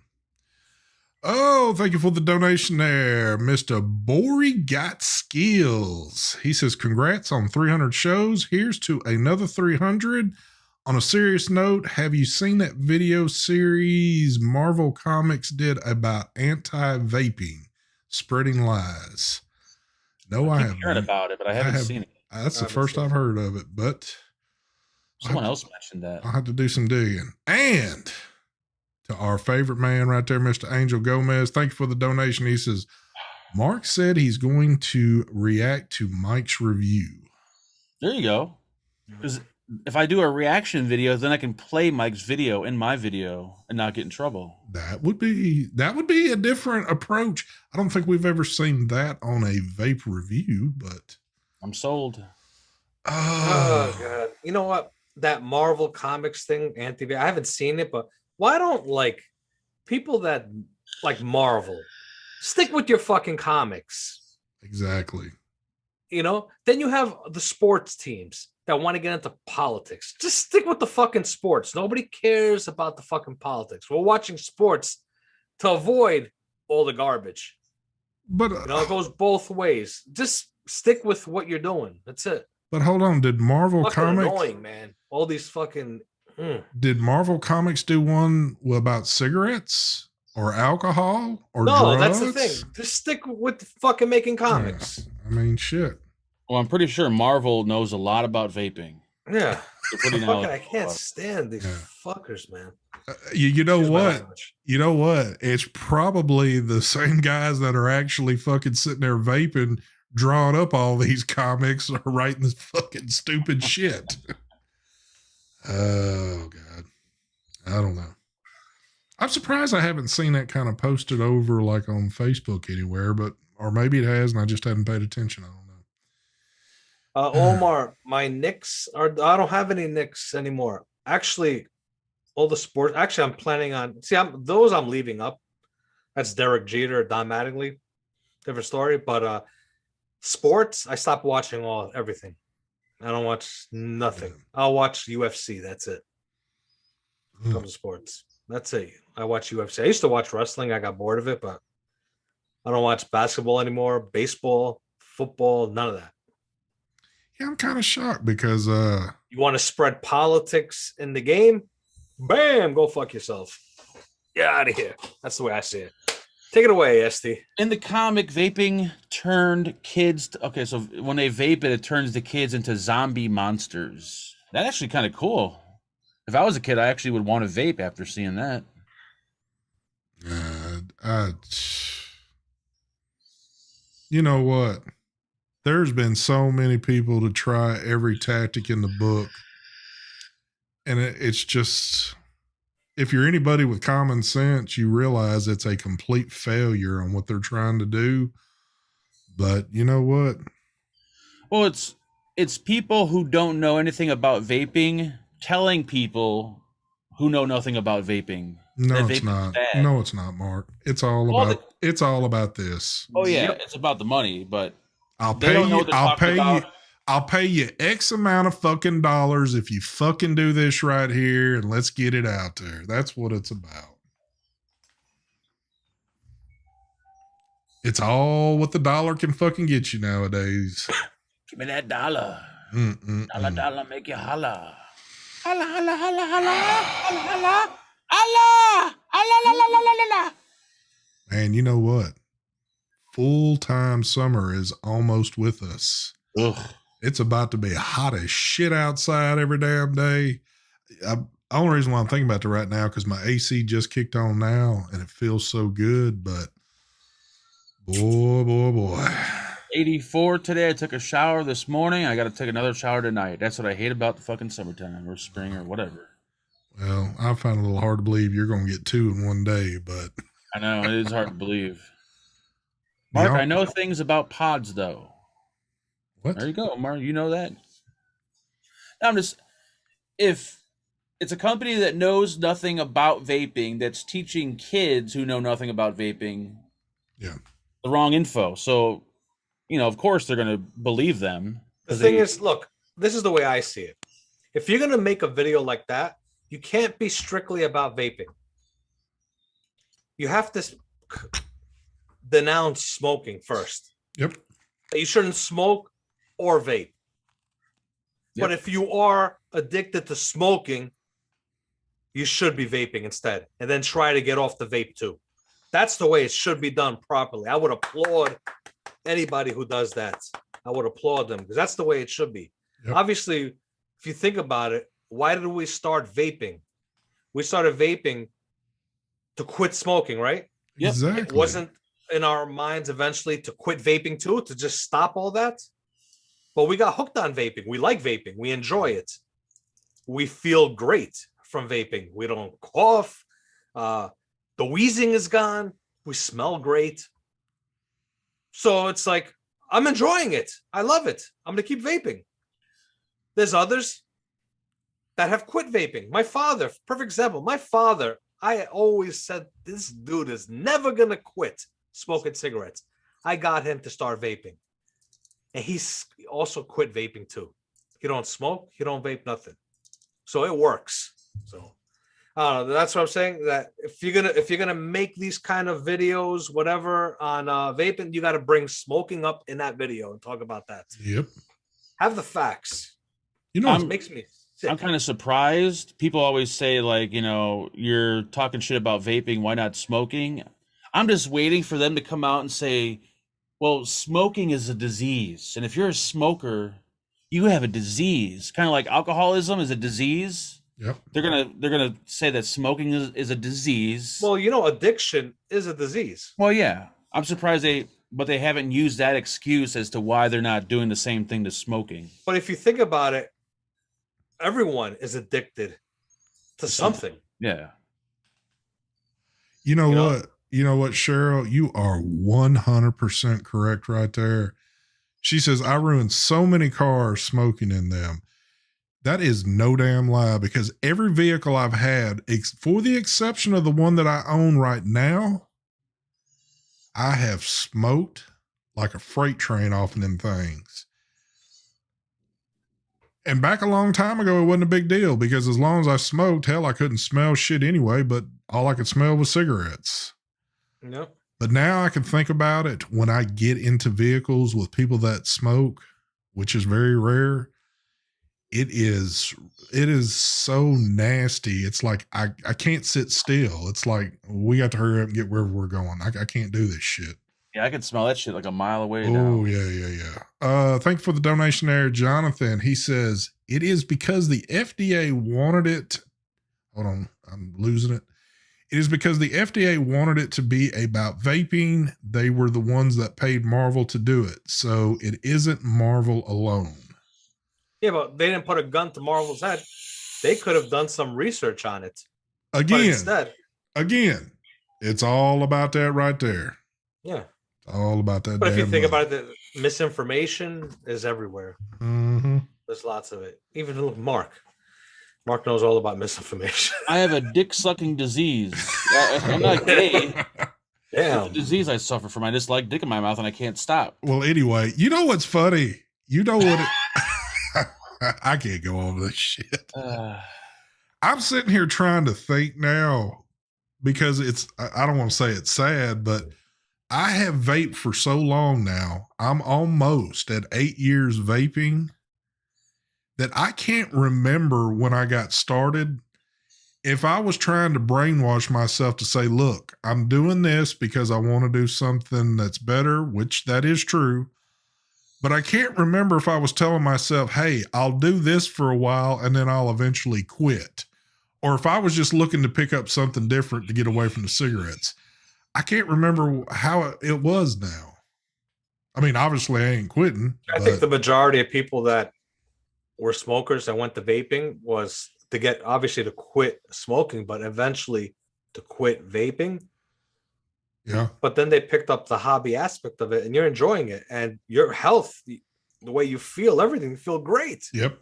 Oh, thank you for the donation there, Mr. Bori Got Skills. He says, congrats on 300 shows. Here's to another 300. On a serious note, have you seen that video series Marvel Comics did about anti-vaping, spreading lies? No, I haven't heard about it, but I haven't seen it. That's the first I've heard of it, but someone else mentioned that. I'll have to do some digging. And to our favorite man right there, Mr. Angel Gomez, thank you for the donation. He says, Mark said he's going to react to Mike's review. There you go. Because if I do a reaction video, then I can play Mike's video in my video and not get in trouble. That would be a different approach. I don't think we've ever seen that on a vape review, but I'm sold. Oh God. You know what? That Marvel Comics thing, I haven't seen it, but why don't people that like Marvel stick with your fucking comics? Exactly. You know, then you have the sports teams that want to get into politics. Just stick with the fucking sports. Nobody cares about the fucking politics. We're watching sports to avoid all the garbage. But You know, it goes both ways. Just stick with what you're doing. That's it. but hold on, did Marvel Fucking Comics annoying, man. All these fucking. did Marvel Comics do one about cigarettes or alcohol or No, drugs? that's the thing. Just stick with fucking making comics. I mean, shit. Well, I'm pretty sure Marvel knows a lot about vaping. Yeah. They're pretty Fucking, knowledgeable I can't about it. stand these Yeah. fuckers, man. You know Excuse my what? language. You know what? It's probably the same guys that are actually fucking sitting there vaping, drawing up all these comics or writing this fucking stupid shit. Oh, God. I don't know. I'm surprised I haven't seen that kind of posted over like on Facebook anywhere, but or maybe it has and I just hadn't paid attention. I don't know. Omar, my Knicks are. I don't have any Knicks anymore. Actually, all the sports. Actually, I'm planning on. See, I'm leaving up. That's Derek Jeter, Don Mattingly. Different story. But sports, I stopped watching everything. I don't watch nothing. I'll watch UFC. That's it. When it comes to sports. That's it. I watch UFC. I used to watch wrestling. I got bored of it, but I don't watch basketball anymore. Baseball, football, none of that. Yeah, I'm kind of shocked because You want to spread politics in the game? Bam, go fuck yourself. Get out of here. That's the way I see it. Take it away, ST. In the comic, vaping turned kids. Okay, so when they vape it, it turns the kids into zombie monsters. That's actually kind of cool. If I was a kid, I actually would want to vape after seeing that. You know what? There's been so many people to try every tactic in the book. And it's just, if you're anybody with common sense, you realize it's a complete failure on what they're trying to do. But you know what? Well, it's people who don't know anything about vaping telling people who know nothing about vaping. No, that it's vaping's not. bad. No, it's not, Mark. It's all Well, about it's all about this. Oh yeah, Yep. it's about the money, but I'll they pay don't know you. what they're I'll talking pay about. you. I'll pay you X amount of fucking dollars if you fucking do this right here and let's get it out there. That's what it's about. It's all what the dollar can fucking get you nowadays. Give me that dollar. Mm-mm-mm. Dollar, make you holla. Holla, holla, holla, holla, holla, holla, holla, holla, la, la, la, la, la. Man, you know what? Full-time summer is almost with us. Ugh. It's about to be hot as shit outside every damn day. The only reason why I'm thinking about it right now because my AC just kicked on now and it feels so good, but boy. 84 today. I took a shower this morning. I got to take another shower tonight. That's what I hate about the fucking summertime or spring or whatever. Well, I find it a little hard to believe you're going to get two in one day, but I know it is hard to believe. Mark, I know things about pods though. What? There you go, Mark. You know that. I'm just, if it's a company that knows nothing about vaping that's teaching kids who know nothing about vaping, the wrong info. So, of course they're going to believe them. The thing is, look, this is the way I see it. If you're going to make a video like that, you can't be strictly about vaping. You have to denounce smoking first. Yep. You shouldn't smoke or vape. Yep. But if you are addicted to smoking, you should be vaping instead, and then try to get off the vape too. That's the way it should be done properly. I would applaud anybody who does that. I would applaud them because that's the way it should be. Yep. Obviously, if you think about it, why did we start vaping? We started vaping to quit smoking, right? Yep. Exactly. It wasn't in our minds eventually to quit vaping too, to just stop all that. But we got hooked on vaping. We like vaping. We enjoy it. We feel great from vaping. We don't cough. The wheezing is gone. We smell great. So it's like, I'm enjoying it. I love it. I'm going to keep vaping. There's others that have quit vaping. My father, perfect example. My father, I always said, this dude is never going to quit smoking cigarettes. I got him to start vaping. and he's also quit vaping too. He don't smoke, he don't vape, nothing. So it works. So that's what I'm saying. That if you're gonna make these kind of videos, whatever on vaping, you got to bring smoking up in that video and talk about that. Yep. Have the facts. You know, It makes me sick. I'm kind of surprised. People always say, like, you know, you're talking shit about vaping. Why not smoking? I'm just waiting for them to come out and say, well, smoking is a disease. And if you're a smoker, you have a disease. Kind of like alcoholism is a disease. yep. They're gonna say that smoking is a disease. Well, you know, addiction is a disease. Well, yeah. I'm surprised but they haven't used that excuse as to why they're not doing the same thing to smoking. But if you think about it, everyone is addicted to something. Yeah. You know You know? what? You know what, Cheryl? You are 100% correct right there. She says, I ruined so many cars smoking in them. That is no damn lie, because every vehicle I've had, for the exception of the one that I own right now, I have smoked like a freight train off of them things. And back a long time ago, it wasn't a big deal, because as long as I smoked, hell, I couldn't smell shit anyway, but all I could smell was cigarettes. Yep. But now I can think about it when I get into vehicles with people that smoke, which is very rare. It is so nasty. It's like I can't sit still. It's like we got to hurry up and get wherever we're going. I can't do this shit. Yeah, I can smell that shit like a mile away now. Oh, yeah. Thank you for the donation there, Jonathan. He says, it is because the FDA wanted it. Hold on, I'm losing it. It is because the FDA wanted it to be about vaping. They were the ones that paid Marvel to do it. So it isn't Marvel alone. Yeah, but they didn't put a gun to Marvel's head. They could have done some research on it. But instead, Again, it's all about that right there. yeah. It's all about that. But if you damn think money. about it, the misinformation is everywhere. Mm-hmm. There's lots of it. Even look, Mark knows all about misinformation. I have a dick sucking disease. I'm not gay. Damn. It's a disease I suffer from. I just like dick in my mouth and I can't stop. Well, anyway, you know what's funny? You know what? I can't go over this shit. I'm sitting here trying to think now, because I don't want to say it's sad, but I have vaped for so long now. I'm almost at 8 years vaping that I can't remember when I got started. If I was trying to brainwash myself to say, look, I'm doing this because I want to do something that's better, which that is true. But I can't remember if I was telling myself, hey, I'll do this for a while and then I'll eventually quit. Or if I was just looking to pick up something different to get away from the cigarettes. I can't remember how it was now. I mean, obviously I ain't quitting. I think the majority of people that were smokers that went to vaping was to get, obviously, to quit smoking, but eventually to quit vaping. Yeah. But then they picked up the hobby aspect of it, and you're enjoying it, and your health, the way you feel, everything, you feel great. Yep.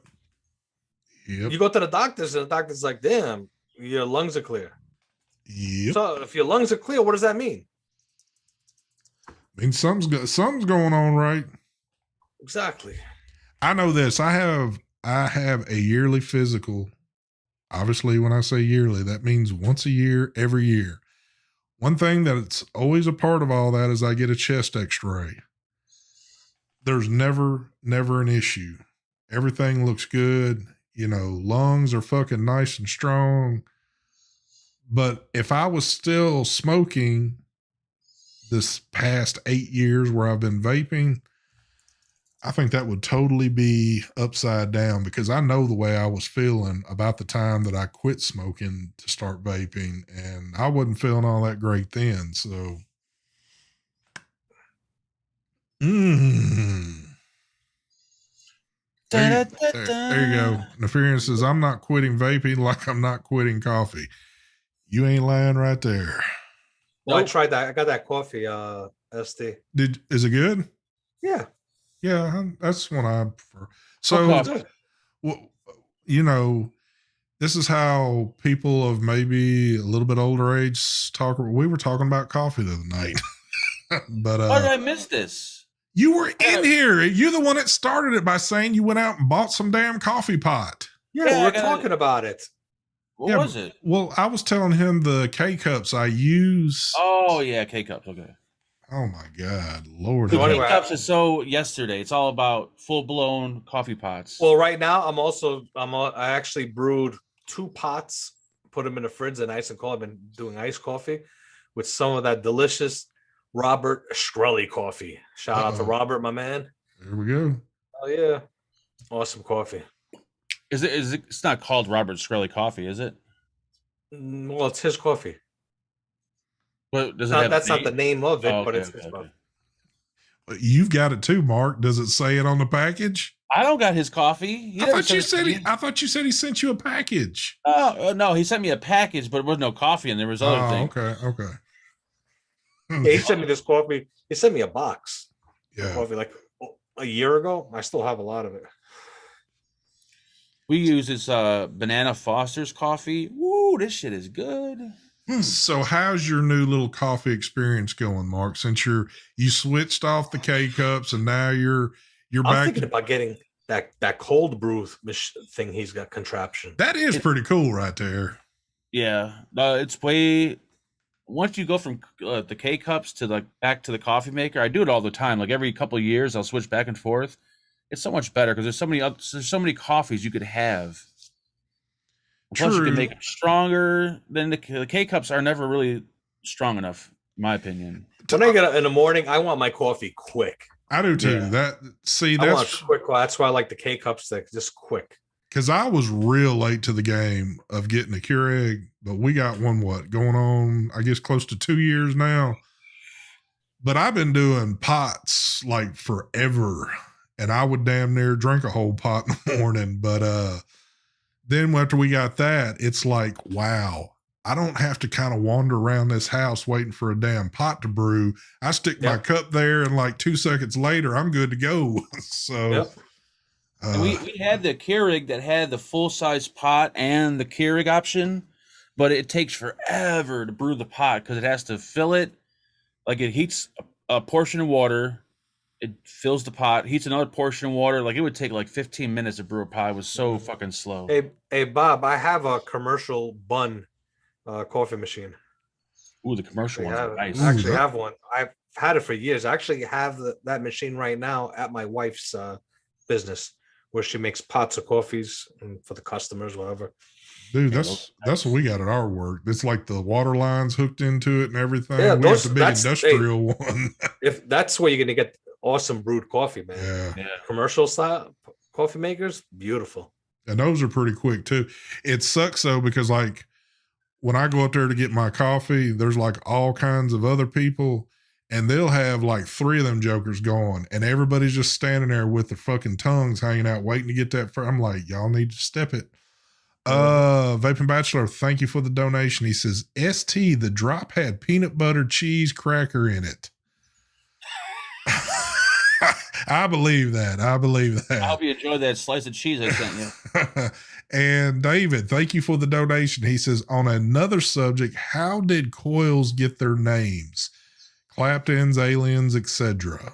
You go to the doctors, and the doctor's like, damn, your lungs are clear. Yep. So if your lungs are clear, what does that mean? I mean, something's going on, right? Exactly. I know this. I have a yearly physical. Obviously, when I say yearly, that means once a year, every year. One thing that's always a part of all that is I get a chest x-ray. There's never an issue. Everything looks good. You know, lungs are fucking nice and strong. But if I was still smoking this past 8 years where I've been vaping, I think that would totally be upside down, because I know the way I was feeling about the time that I quit smoking to start vaping, and I wasn't feeling all that great then. So, there you go. Nefarian says, I'm not quitting vaping like I'm not quitting coffee. You ain't lying right there. Well, I tried that. I got that coffee, ST. Is it good? Yeah. Yeah, that's what I prefer. So, well, you know, this is how people of maybe a little bit older age talk. We were talking about coffee the other night. But why did I miss this? You were in here. You're the one that started it by saying you went out and bought some damn coffee pot. Yeah, we were talking about it. What was it? Well, I was telling him the K-Cups I use. Oh, yeah, K-Cups. Okay. Oh, my God. Lord. The K-Cups is so yesterday. It's all about full-blown coffee pots. Well, right now, I actually brewed 2 pots, put them in the fridge and ice and cold. I've been doing iced coffee with some of that delicious Robert Shkreli coffee. Shout out to Robert, my man. There we go. Oh, yeah. Awesome coffee. Is it? It's not called Robert Shkreli coffee, is it? Well, it's his coffee. But does that's not the name of it, but it's his coffee. You've got it too, Mark. Does it say it on the package? I don't got his coffee. I thought you said he sent you a package. Oh no, he sent me a package, but there was no coffee, and there was other things. Okay. Yeah, he sent me this coffee. He sent me a box. Yeah. Coffee like a year ago. I still have a lot of it. We use this Banana Foster's coffee. Woo, this shit is good. So how's your new little coffee experience going, Mark? Since you switched off the K-Cups and now you're back. I'm thinking about getting that cold brew thing he's got contraption. That is pretty cool right there. Yeah. It's way once you go from the K-Cups to back to the coffee maker, I do it all the time. Like every couple of years I'll switch back and forth. It's so much better because there's so many coffees you could have. Plus, you can make them stronger. Then the K-Cups are never really strong enough, in my opinion. When I get up in the morning, I want my coffee quick. I do too. Yeah. I want quick. That's why I like the K-Cups. That just quick. Because I was real late to the game of getting a Keurig, but we got one going on, I guess, close to 2 years now. But I've been doing pots like forever. And I would damn near drink a whole pot in the morning. But then after we got that, it's like, wow, I don't have to kind of wander around this house waiting for a damn pot to brew. I stick my cup there and like 2 seconds later, I'm good to go. So we had the Keurig that had the full-size pot and the Keurig option, but it takes forever to brew the pot because it has to fill it. Like it heats a portion of water. It fills the pot, heats another portion of water. Like it would take like 15 minutes to brew a pot. It was so fucking slow. Hey, Bob, I have a commercial bun coffee machine. Ooh, the commercial ones are nice. I actually have one. I've had it for years. I actually have that machine right now at my wife's business where she makes pots of coffees for the customers, whatever. Dude, that's what we got at our work. It's like the water lines hooked into it and everything. Yeah, we have the big industrial one. If that's where you're gonna get awesome brewed coffee, man. Yeah. Commercial style coffee makers, beautiful. And those are pretty quick too. It sucks though, because like when I go up there to get my coffee, there's like all kinds of other people and they'll have like 3 of them jokers going and everybody's just standing there with their fucking tongues hanging out, waiting to get that. I'm like, y'all need to step it. Vaping Bachelor, thank you for the donation. He says, ST, the drop had peanut butter cheese cracker in it. I believe that. I hope you enjoyed that slice of cheese I sent you. And David, thank you for the donation. He says, on another subject, how did coils get their names? Claptons, aliens, etc.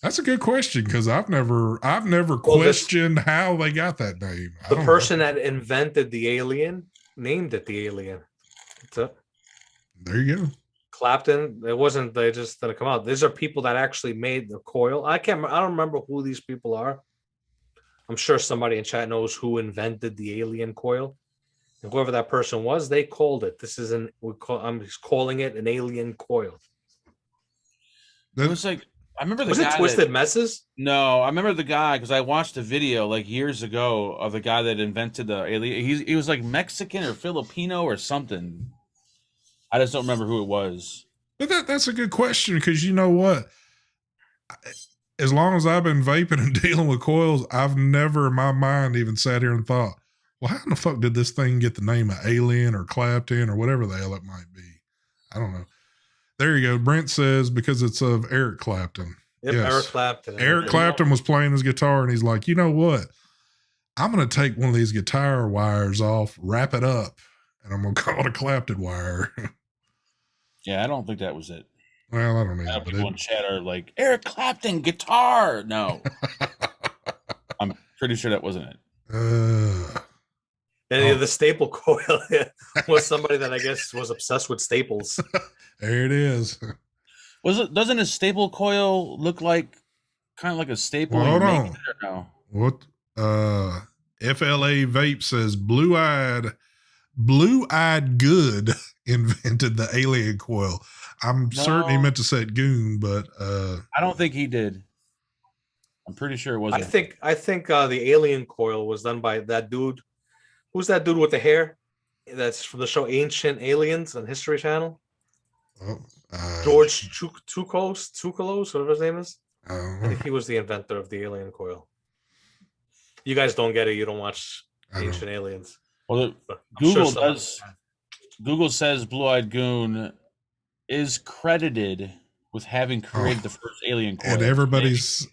That's a good question because I've never questioned how they got that name. The person that invented the alien named it the alien. There you go. Clapton. It wasn't they just didn't come out. These are people that actually made the coil. I don't remember who these people are. I'm sure somebody in chat knows who invented the alien coil. And whoever that person was, they called it. I'm calling it an alien coil. It was like I remember the was guy it Twisted Messes? No, I remember the guy because I watched a video like years ago of the guy that invented the alien. He was like Mexican or Filipino or something. I just don't remember who it was. But that's a good question because you know what? As long as I've been vaping and dealing with coils, I've never in my mind even sat here and thought, well, how in the fuck did this thing get the name of Alien or Clapton or whatever the hell it might be? I don't know. There you go. Brent says because it's of Eric Clapton. Yep, yes. Eric Clapton. Eric Clapton was playing his guitar and he's like, you know what? I'm going to take one of these guitar wires off, wrap it up, and I'm going to call it a Clapton wire. Yeah, I don't think that was it. Well, I don't I know, know but people in chat are like, Eric Clapton, guitar. No, I'm pretty sure that wasn't it. Any of the staple coil was somebody that I guess was obsessed with staples. There it is. Doesn't a staple coil look like kind of like a staple? Well, when hold you're on. making it, or no? What? FLA Vape says blue-eyed good invented the alien coil. I'm certain he meant to say goon, but I don't think he did. I'm pretty sure it wasn't. I think the alien coil was done by that dude. Who's that dude with the hair? That's from the show Ancient Aliens on History Channel. George Tsoukalos, whatever his name is. I think he was the inventor of the alien coil. You guys don't get it. You don't watch Ancient Aliens. Well, Google says Blue-Eyed Goon is credited with having created the first alien coil. And everybody's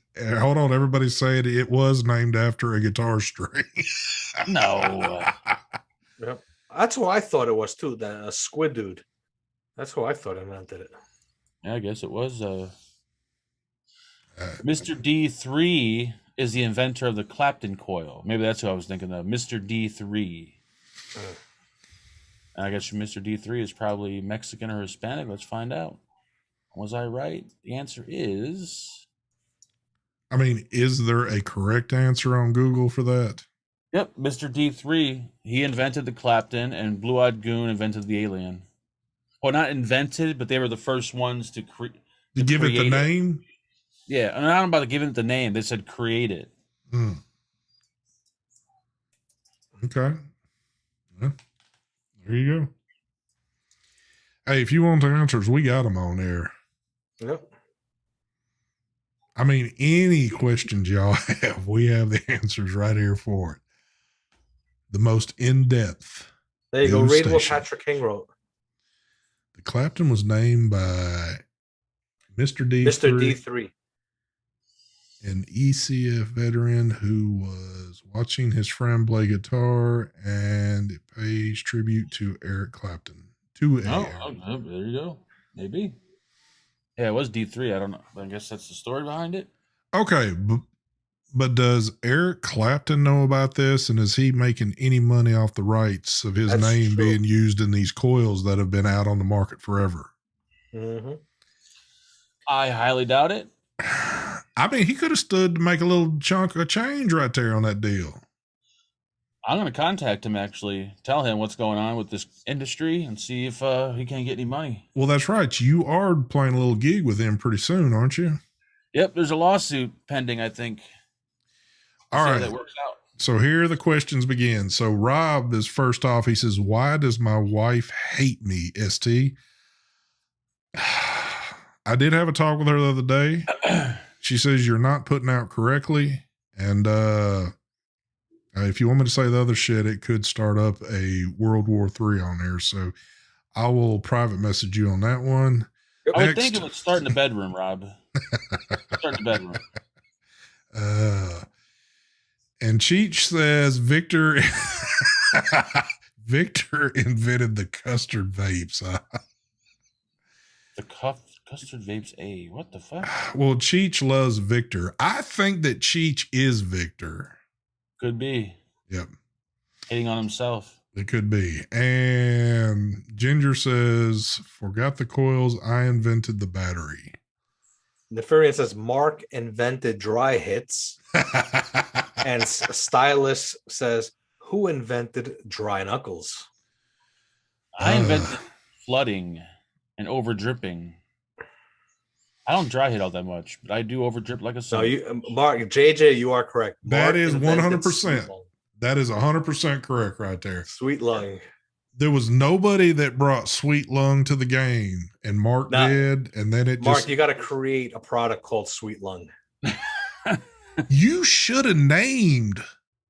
saying it was named after a guitar string. No. Yep. That's who I thought it was too. That squid dude. That's who I thought invented it. Yeah, I guess it was. Mr. D3 is the inventor of the Clapton coil. Maybe that's who I was thinking of. Mr. D3. I guess Mr. D3 is probably Mexican or Hispanic. Let's find out. Was I right? The answer is... I mean, is there a correct answer on Google for that? Yep, Mr. D3. He invented the Clapton, and Blue-Eyed Goon invented the alien. Well, not invented, but they were the first ones to give it the name? Yeah, and I don't know about giving it the name. They said create it. Okay. Yeah. There you go. Hey, if you want the answers, we got them on there. Yep. I mean, any questions y'all have, we have the answers right here for it. The most in-depth. There you go. Read what Patrick King wrote. The Clapton was named by Mr. D3. Mr. D3. An ECF veteran who was watching his friend play guitar, and it pays tribute to Eric Clapton. There you go. Maybe. Yeah, it was D3. I don't know. I guess that's the story behind it. Okay, but does Eric Clapton know about this, and is he making any money off the rights of his name being used in these coils that have been out on the market forever? Mm-hmm. I highly doubt it. I mean, he could have stood to make a little chunk of change right there on that deal. I'm going to contact him, actually, tell him what's going on with this industry and see if he can't get any money. Well, that's right. You are playing a little gig with him pretty soon, aren't you? Yep, there's a lawsuit pending, I think. All right. That works out. So here the questions begin. So Rob is first off. He says, "Why does my wife hate me, ST?" I did have a talk with her the other day. She says you're not putting out correctly. And if you want me to say the other shit, it could start up a World War III on there. So I will private message you on that one. I would think it would start in the bedroom, Rob. Start in the bedroom. And Cheech says Victor invented the custard vapes. The custard vapes, what the fuck? Well, Cheech loves Victor. I think that Cheech is Victor. Could be. Yep. Hating on himself. It could be. And Ginger says, forgot the coils. I invented the battery. Nefarian says Mark invented dry hits. And Stylist says, who invented dry knuckles? I invented flooding and over dripping. I don't dry hit all that much, but I do over drip like a son. No, Mark, JJ, you are correct. That is 100%. That is 100% correct right there. Sweet lung. There was nobody that brought Sweet Lung to the game, and Mark did, and then Mark, you got to create a product called Sweet Lung. You should have named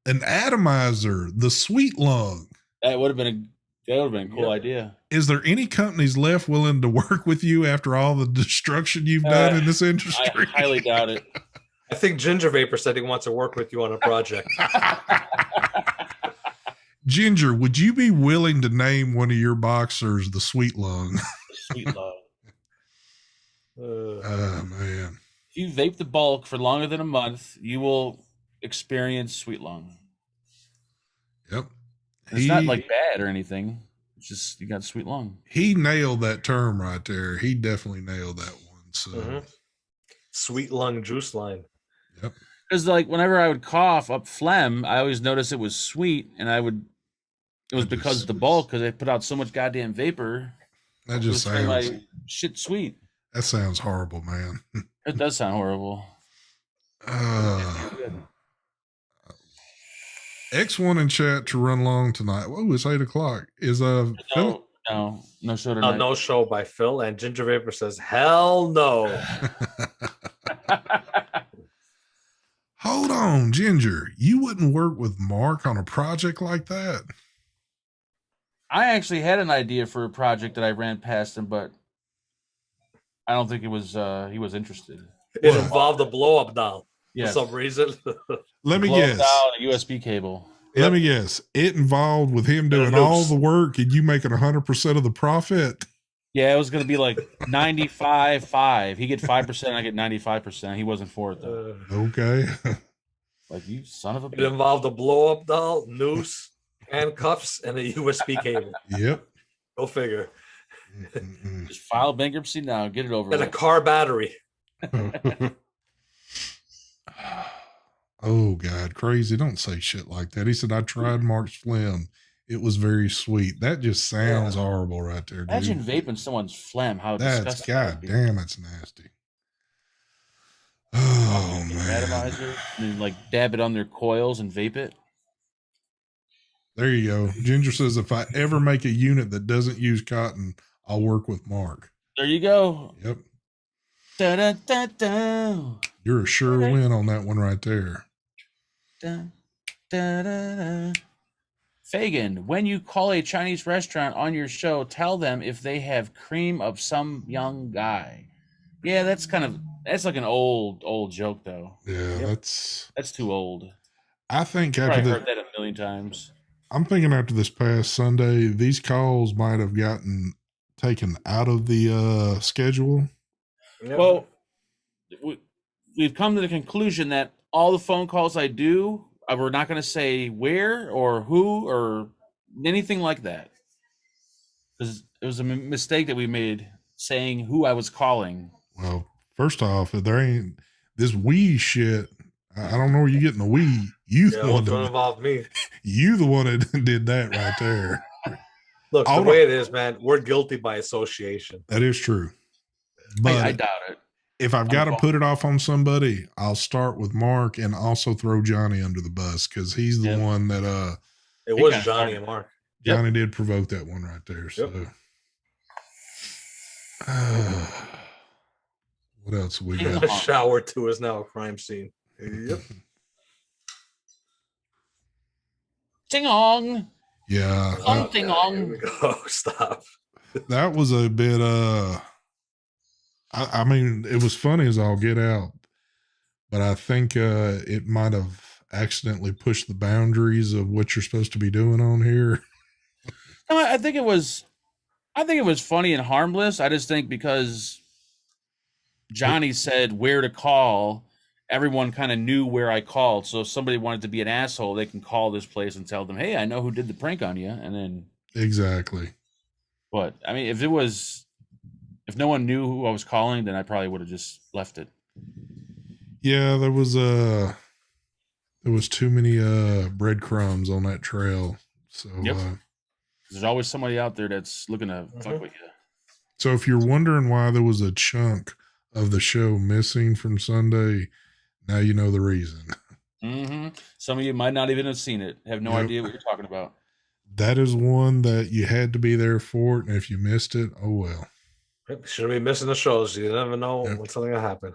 an atomizer the Sweet Lung. That would have been a cool idea. Is there any companies left willing to work with you after all the destruction you've done in this industry? I highly doubt it. I think Ginger Vapor said he wants to work with you on a project. Ginger, would you be willing to name one of your boxers the Sweet Lung? Sweet Lung. Oh man. If you vape the bulk for longer than a month, you will experience sweet lung. Yep. And it's not like bad or anything. It's just you got sweet lung. He nailed that term right there. He definitely nailed that one. So Sweet lung juice line. yep. Because like whenever I would cough up phlegm, I always noticed it was sweet, and it was because of the bulk, because I put out so much goddamn vapor. That just sounds my shit sweet. That sounds horrible, man. It does sound horrible. X1 in chat to run long tonight. Whoa, it's 8 o'clock. Is no show tonight. No show by Phil, and Ginger Vapor says, hell no. Hold on, Ginger. You wouldn't work with Mark on a project like that? I actually had an idea for a project that I ran past him, but I don't think it was he was interested. It involved a blow-up doll. Yes. For some reason. Let me guess. A USB cable. Let me guess. It involved with him doing all the work and you making 100% of the profit. Yeah, it was going to be like 95-5. He get 5%, I get 95%. He wasn't for it though. Okay. Like, you son of a bitch. It involved a blow-up doll, noose, handcuffs, and a USB cable. Yep. Go figure. Just file bankruptcy now. Get it over with. And a car battery. Oh, God. Crazy. Don't say shit like that. He said, I tried Mark's phlegm. It was very sweet. That just sounds horrible right there, dude. Imagine vaping someone's phlegm. How disgusting. God damn, it's nasty. Oh, man. Atomizer, and then, like, dab it on their coils and vape it. There you go. Ginger says, if I ever make a unit that doesn't use cotton, I'll work with Mark. There you go. Yep. Da, da, da, da. You're a sure win on that one right there. Da, da, da, da. Fagan, when you call a Chinese restaurant on your show, tell them if they have cream of some young guy. Yeah, that's like an old joke though. Yeah, that's too old. I think I've after heard that a million times. I'm thinking after this past Sunday, these calls might have gotten taken out of the schedule. Yep. Well, we've come to the conclusion that all the phone calls I do, we're not going to say where or who or anything like that. Because it was a mistake that we made saying who I was calling. Well, first off, if there ain't this we shit, I don't know where you're getting the we. You the one don't involve me. You the one that did that right there. Look, the way it is, man, we're guilty by association. That is true. But I doubt it. If I've got to put it off on somebody, I'll start with Mark and also throw Johnny under the bus because he's the one that it was Johnny and Mark. Johnny did provoke that one right there. So what else we got? The shower too is now a crime scene. Yep. Ting-ong. Yeah. Ting-ong. Here we go. Stop. That was a bit I mean, it was funny as all get out, but I think it might have accidentally pushed the boundaries of what you're supposed to be doing on here. No, I think it was funny and harmless. I just think because Johnny said where to call, everyone kind of knew where I called. So if somebody wanted to be an asshole, they can call this place and tell them, hey, I know who did the prank on you. And then. Exactly. But I mean, if no one knew who I was calling, then I probably would have just left it. Yeah, there was too many breadcrumbs on that trail. So there's always somebody out there that's looking to fuck with you. So if you're wondering why there was a chunk of the show missing from Sunday, now you know the reason. Mm-hmm. Some of you might not even have seen it, have no idea what you're talking about. That is one that you had to be there for it, and if you missed it, oh well. Shouldn't be missing the shows. You never know when something will happen.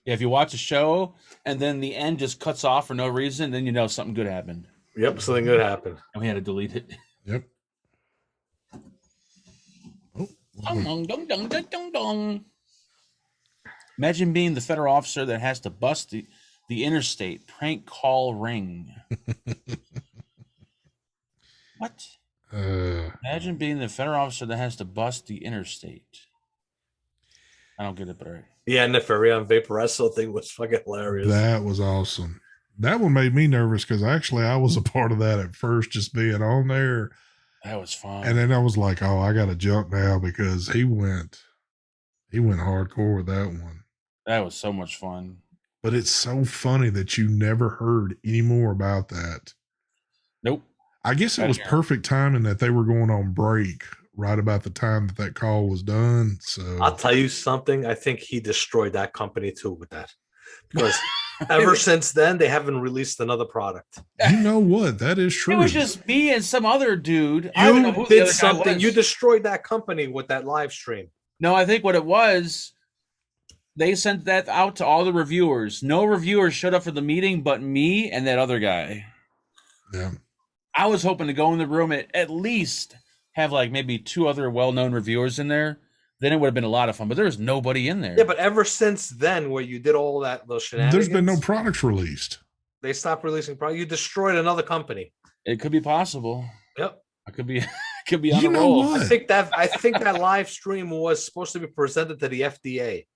Yeah, if you watch a show and then the end just cuts off for no reason, then you know something good happened. Yep, something good happened. And we had to delete it. Yep. Imagine being the federal officer that has to bust the interstate prank call ring. What? Imagine being the federal officer that has to bust the interstate. I don't get it, but all right. Yeah, and the Furion Vaporesso thing was fucking hilarious. That was awesome. That one made me nervous because actually I was a part of that at first, just being on there. That was fun. And then I was like, oh, I got to jump now because he went hardcore with that one. That was so much fun. But it's so funny that you never heard any more about that. Nope. I guess it was perfect timing that they were going on break right about the time that call was done. So I'll tell you something. I think he destroyed that company too with that, because ever since then they haven't released another product. You know what? That is true. It was just me and some other dude. You did something. You destroyed that company with that live stream. No, I think what it was, they sent that out to all the reviewers. No reviewers showed up for the meeting but me and that other guy. Yeah. I was hoping to go in the room and at least have like maybe 2 other well-known reviewers in there. Then it would have been a lot of fun, but there was nobody in there. Yeah, but ever since then, where you did all those shenanigans, there's been no products released. They stopped releasing products. You destroyed another company. It could be possible. Yep. I could be on a roll. What? I think that live stream was supposed to be presented to the FDA.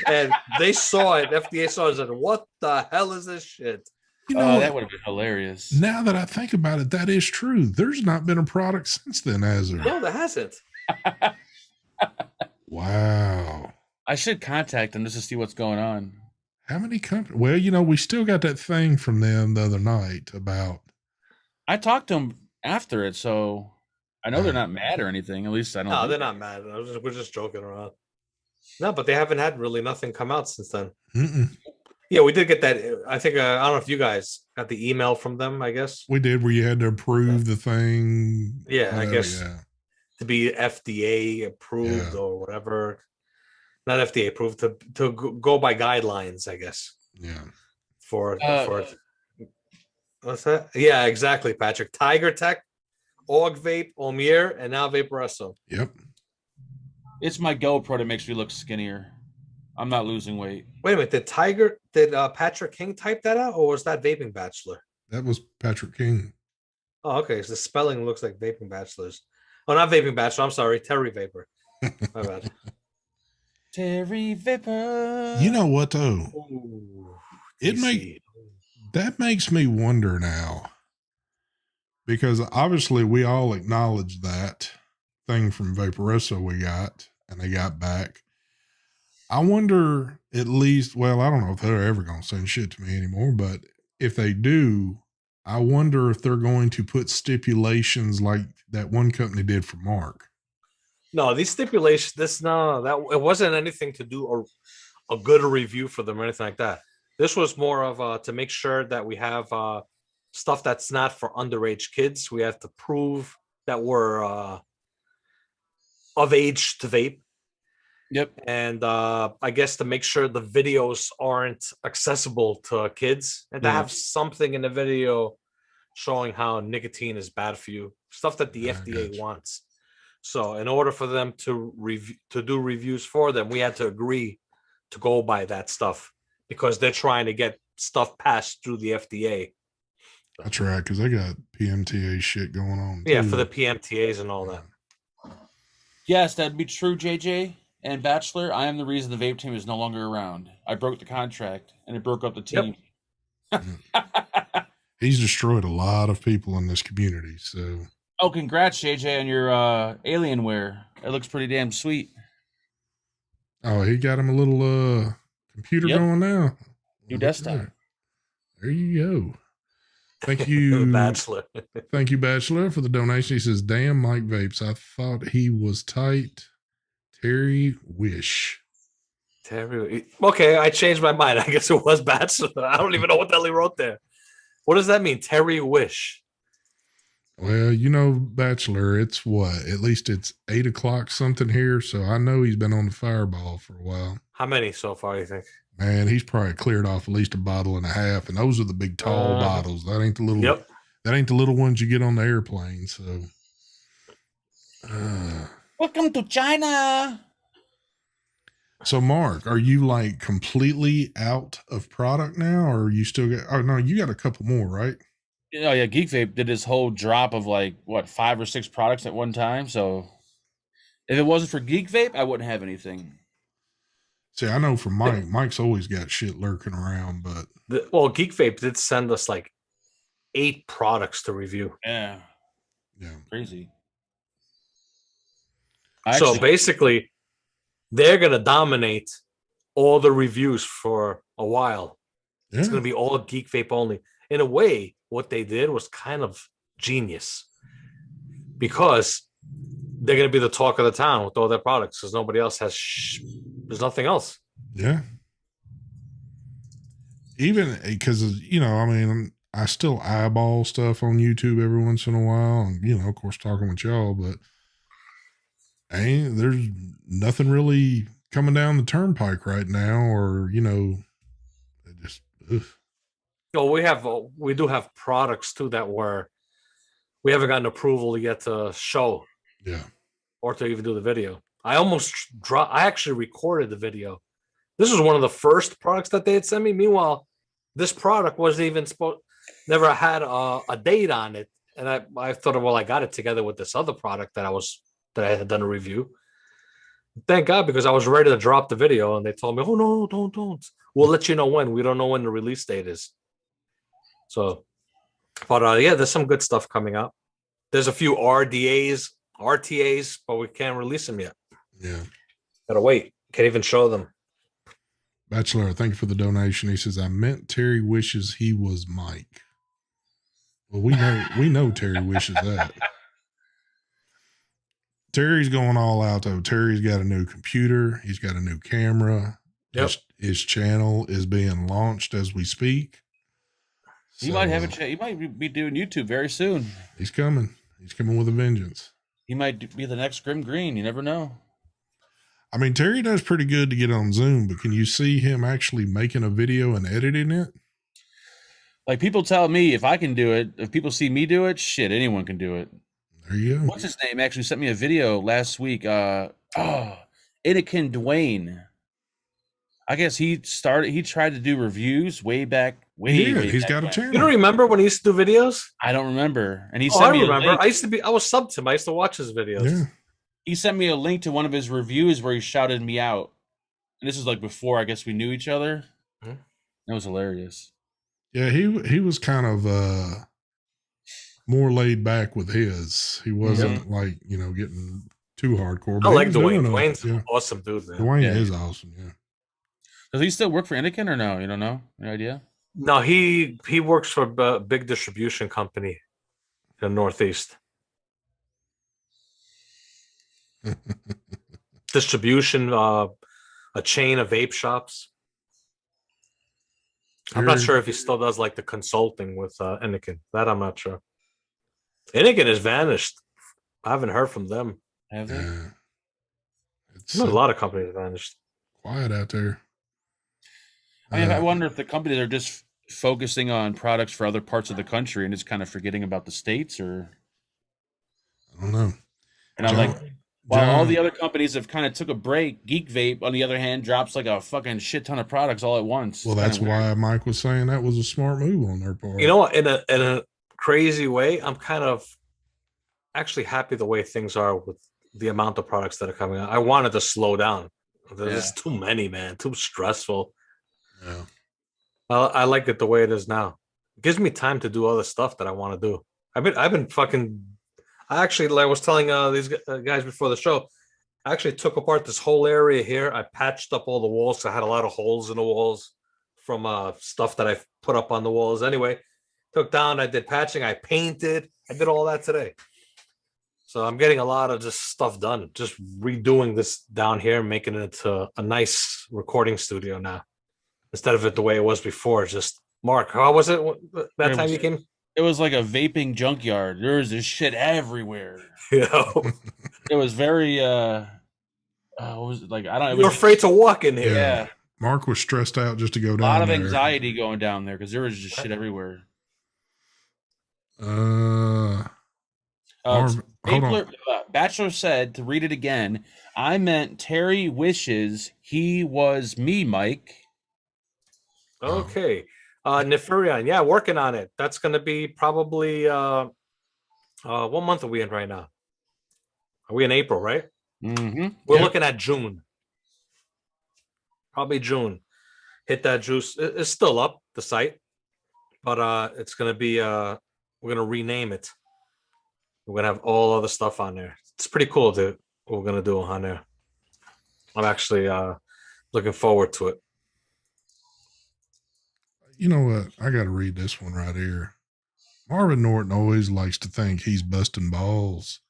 and they saw it. FDA saw it and said, "What the hell is this shit?" That would have been hilarious. Now that I think about it, that is true. There's not been a product since then, has there? No, there hasn't. Wow. I should contact them just to see what's going on. How many companies? Well, we still got that thing from them the other night about. I talked to them after it, so I know they're not mad or anything. At least I don't. No, they're not mad. We're just joking around. No, but they haven't had really nothing come out since then. Yeah, we did get that. I think I don't know if you guys got the email from them. I guess we did, where you had to approve the thing. Yeah, I guess to be FDA approved or whatever. Not FDA approved, to go by guidelines, I guess. Yeah. For what's that? Yeah, exactly, Patrick. Tiger Tech, Org Vape, Omir, and now Vaporesso. Yep. It's my GoPro that makes me look skinnier. I'm not losing weight. Wait a minute. Did Patrick King type that out, or was that Vaping Bachelor? That was Patrick King. Oh, okay. So the spelling looks like Vaping Bachelors. Oh, not Vaping Bachelor. I'm sorry. Terry Vapor. My bad. Terry Vapor. You know what though? Ooh, that makes me wonder now, because obviously we all acknowledge that thing from Vaporesso we got, and they got back. I wonder, at least, well, I don't know if they're ever going to send shit to me anymore, but if they do, I wonder if they're going to put stipulations like that one company did for Mark. No, these stipulations, that it wasn't anything to do a good review for them or anything like that. This was more of to make sure that we have stuff that's not for underage kids. We have to prove that we're of age to vape. Yep. And I guess to make sure the videos aren't accessible to kids, and to have something in the video showing how nicotine is bad for you, stuff that the FDA wants. So in order for them to do reviews for them, we had to agree to go by that stuff, because they're trying to get stuff passed through the FDA. That's right, because they got PMTA shit going on. Yeah, for the PMTAs and all that. Yes, that'd be true, JJ. And Bachelor, I am the reason the vape team is no longer around. I broke the contract, and it broke up the team. Yep. He's destroyed a lot of people in this community. So, oh, congrats, JJ, on your Alienware. It looks pretty damn sweet. Oh, he got him a little computer going now. New desktop. There you go. Thank you, Bachelor. Thank you, Bachelor, for the donation. He says, "Damn, Mike Vapes. I thought he was tight." Terry Wish. Okay, I changed my mind. I guess it was Bachelor. I don't even know what the hell he wrote there. What does that mean? Terry Wish. Well, Bachelor, it's what? At least it's 8 o'clock something here. So I know he's been on the fireball for a while. How many so far, you think? Man, he's probably cleared off at least a bottle and a half. And those are the big tall bottles. That ain't the little that ain't the little ones you get on the airplane. So welcome to China. So, Mark, are you like completely out of product now, or you still got? Oh no, you got a couple more, right? Oh yeah, Geekvape did this whole drop of like 5 or 6 products at one time. So If it wasn't for Geek Vape, I wouldn't have anything. See, I know from Mike. Mike's always got shit lurking around, but Well, Geekvape did send us like 8 products to review. Yeah, yeah, crazy. So basically, they're gonna dominate all the reviews for a while. yeah, It's gonna be all Geek Vape only. In a way, what they did was kind of genius because they're gonna be the talk of the town with all their products because nobody else has. There's nothing else. yeah. Even because I mean, I still eyeball stuff on YouTube every once in a while, and of course, talking with y'all, but there's nothing really coming down the turnpike right now, or it just ugh. Well, we do have products too that we haven't gotten approval yet to show. Yeah. Or to even do the video. I actually recorded the video. This was one of the first products that they had sent me. Meanwhile, this product wasn't even never had a date on it. And I thought, well, I got it together with this other product that I had done a review. Thank God, because I was ready to drop the video and they told me, oh no, don't. We'll let you know when. We don't know when the release date is. So, but yeah, there's some good stuff coming up. There's a few RTAs, but we can't release them yet. Yeah. Gotta wait. Can't even show them. Bachelor, thank you for the donation. He says, I meant Terry wishes he was Mike. Well, we know Terry wishes that. Terry's going all out though. Terry's got a new computer. He's got a new camera. Yep. His channel is being launched as we speak. He might have he might be doing YouTube very soon. He's coming. He's coming with a vengeance. He might be the next Grim Green. You never know. I mean, Terry does pretty good to get on Zoom, but can you see him actually making a video and editing it? Like people tell me if I can do it, if people see me do it, shit, anyone can do it. There you go. What's his name? Actually sent me a video last week. Anakin Dwayne. I guess he tried to do reviews way back. He's got a channel. You don't remember when he used to do videos? I don't remember. And he I sent me remember. a link. I was subbed to him. I used to watch his videos. Yeah. He sent me a link to one of his reviews where he shouted me out. And this is like before I guess we knew each other. Mm-hmm. That was hilarious. Yeah, he was kind of more laid back with his. He wasn't like, getting too hardcore. I like Dwayne. Dwayne's an awesome dude, man. Dwayne is awesome, yeah. Does he still work for Anakin or no? You don't know? Any idea? No, he works for a big distribution company in the Northeast. Distribution, a chain of vape shops. I'm not sure if he still does like the consulting with Anakin. That I'm not sure. Anakin has vanished. I haven't heard from them. Have they? It's a lot of companies vanished. Quiet out there. I mean, I wonder if the companies are just focusing on products for other parts of the country and just kind of forgetting about the States, or I don't know. And I'm like, while all the other companies have kind of took a break, Geekvape, on the other hand, drops like a fucking shit ton of products all at once. Well, that's why Mike was saying that was a smart move on their part. You know what? In a crazy way, I'm kind of actually happy the way things are with the amount of products that are coming out. I wanted to slow down. There's just too many, man. Too stressful. Yeah. I like it the way it is now. It gives me time to do other stuff that I want to do. I've been fucking. I actually, like I was telling these guys before the show, I actually took apart this whole area here. I patched up all the walls. I had a lot of holes in the walls from stuff that I put up on the walls. Anyway, took down. I did patching. I painted. I did all that today. So I'm getting a lot of just stuff done. Just redoing this down here, making it into a nice recording studio now, instead of it the way it was before. Just Mark, how was it that time you came? It was like a vaping junkyard. There was this shit everywhere. It was very what was it like? I don't know. You're afraid to walk in here. Yeah. Mark was stressed out just to go down. A lot of anxiety going down there because there was just shit everywhere. Bachelor said, to read it again, I meant Terry wishes he was me, Mike. Okay. Nefarian, yeah, working on it. That's going to be probably what month are we in right now? Are we in April, right? We're looking at June. Probably June. Hit that juice. It's still up, the site. But it's gonna be we're gonna rename it. We're gonna have all other stuff on there. It's pretty cool what we're gonna do on there. I'm actually looking forward to it. You know what? I got to read this one right here. Marvin Norton always likes to think he's busting balls,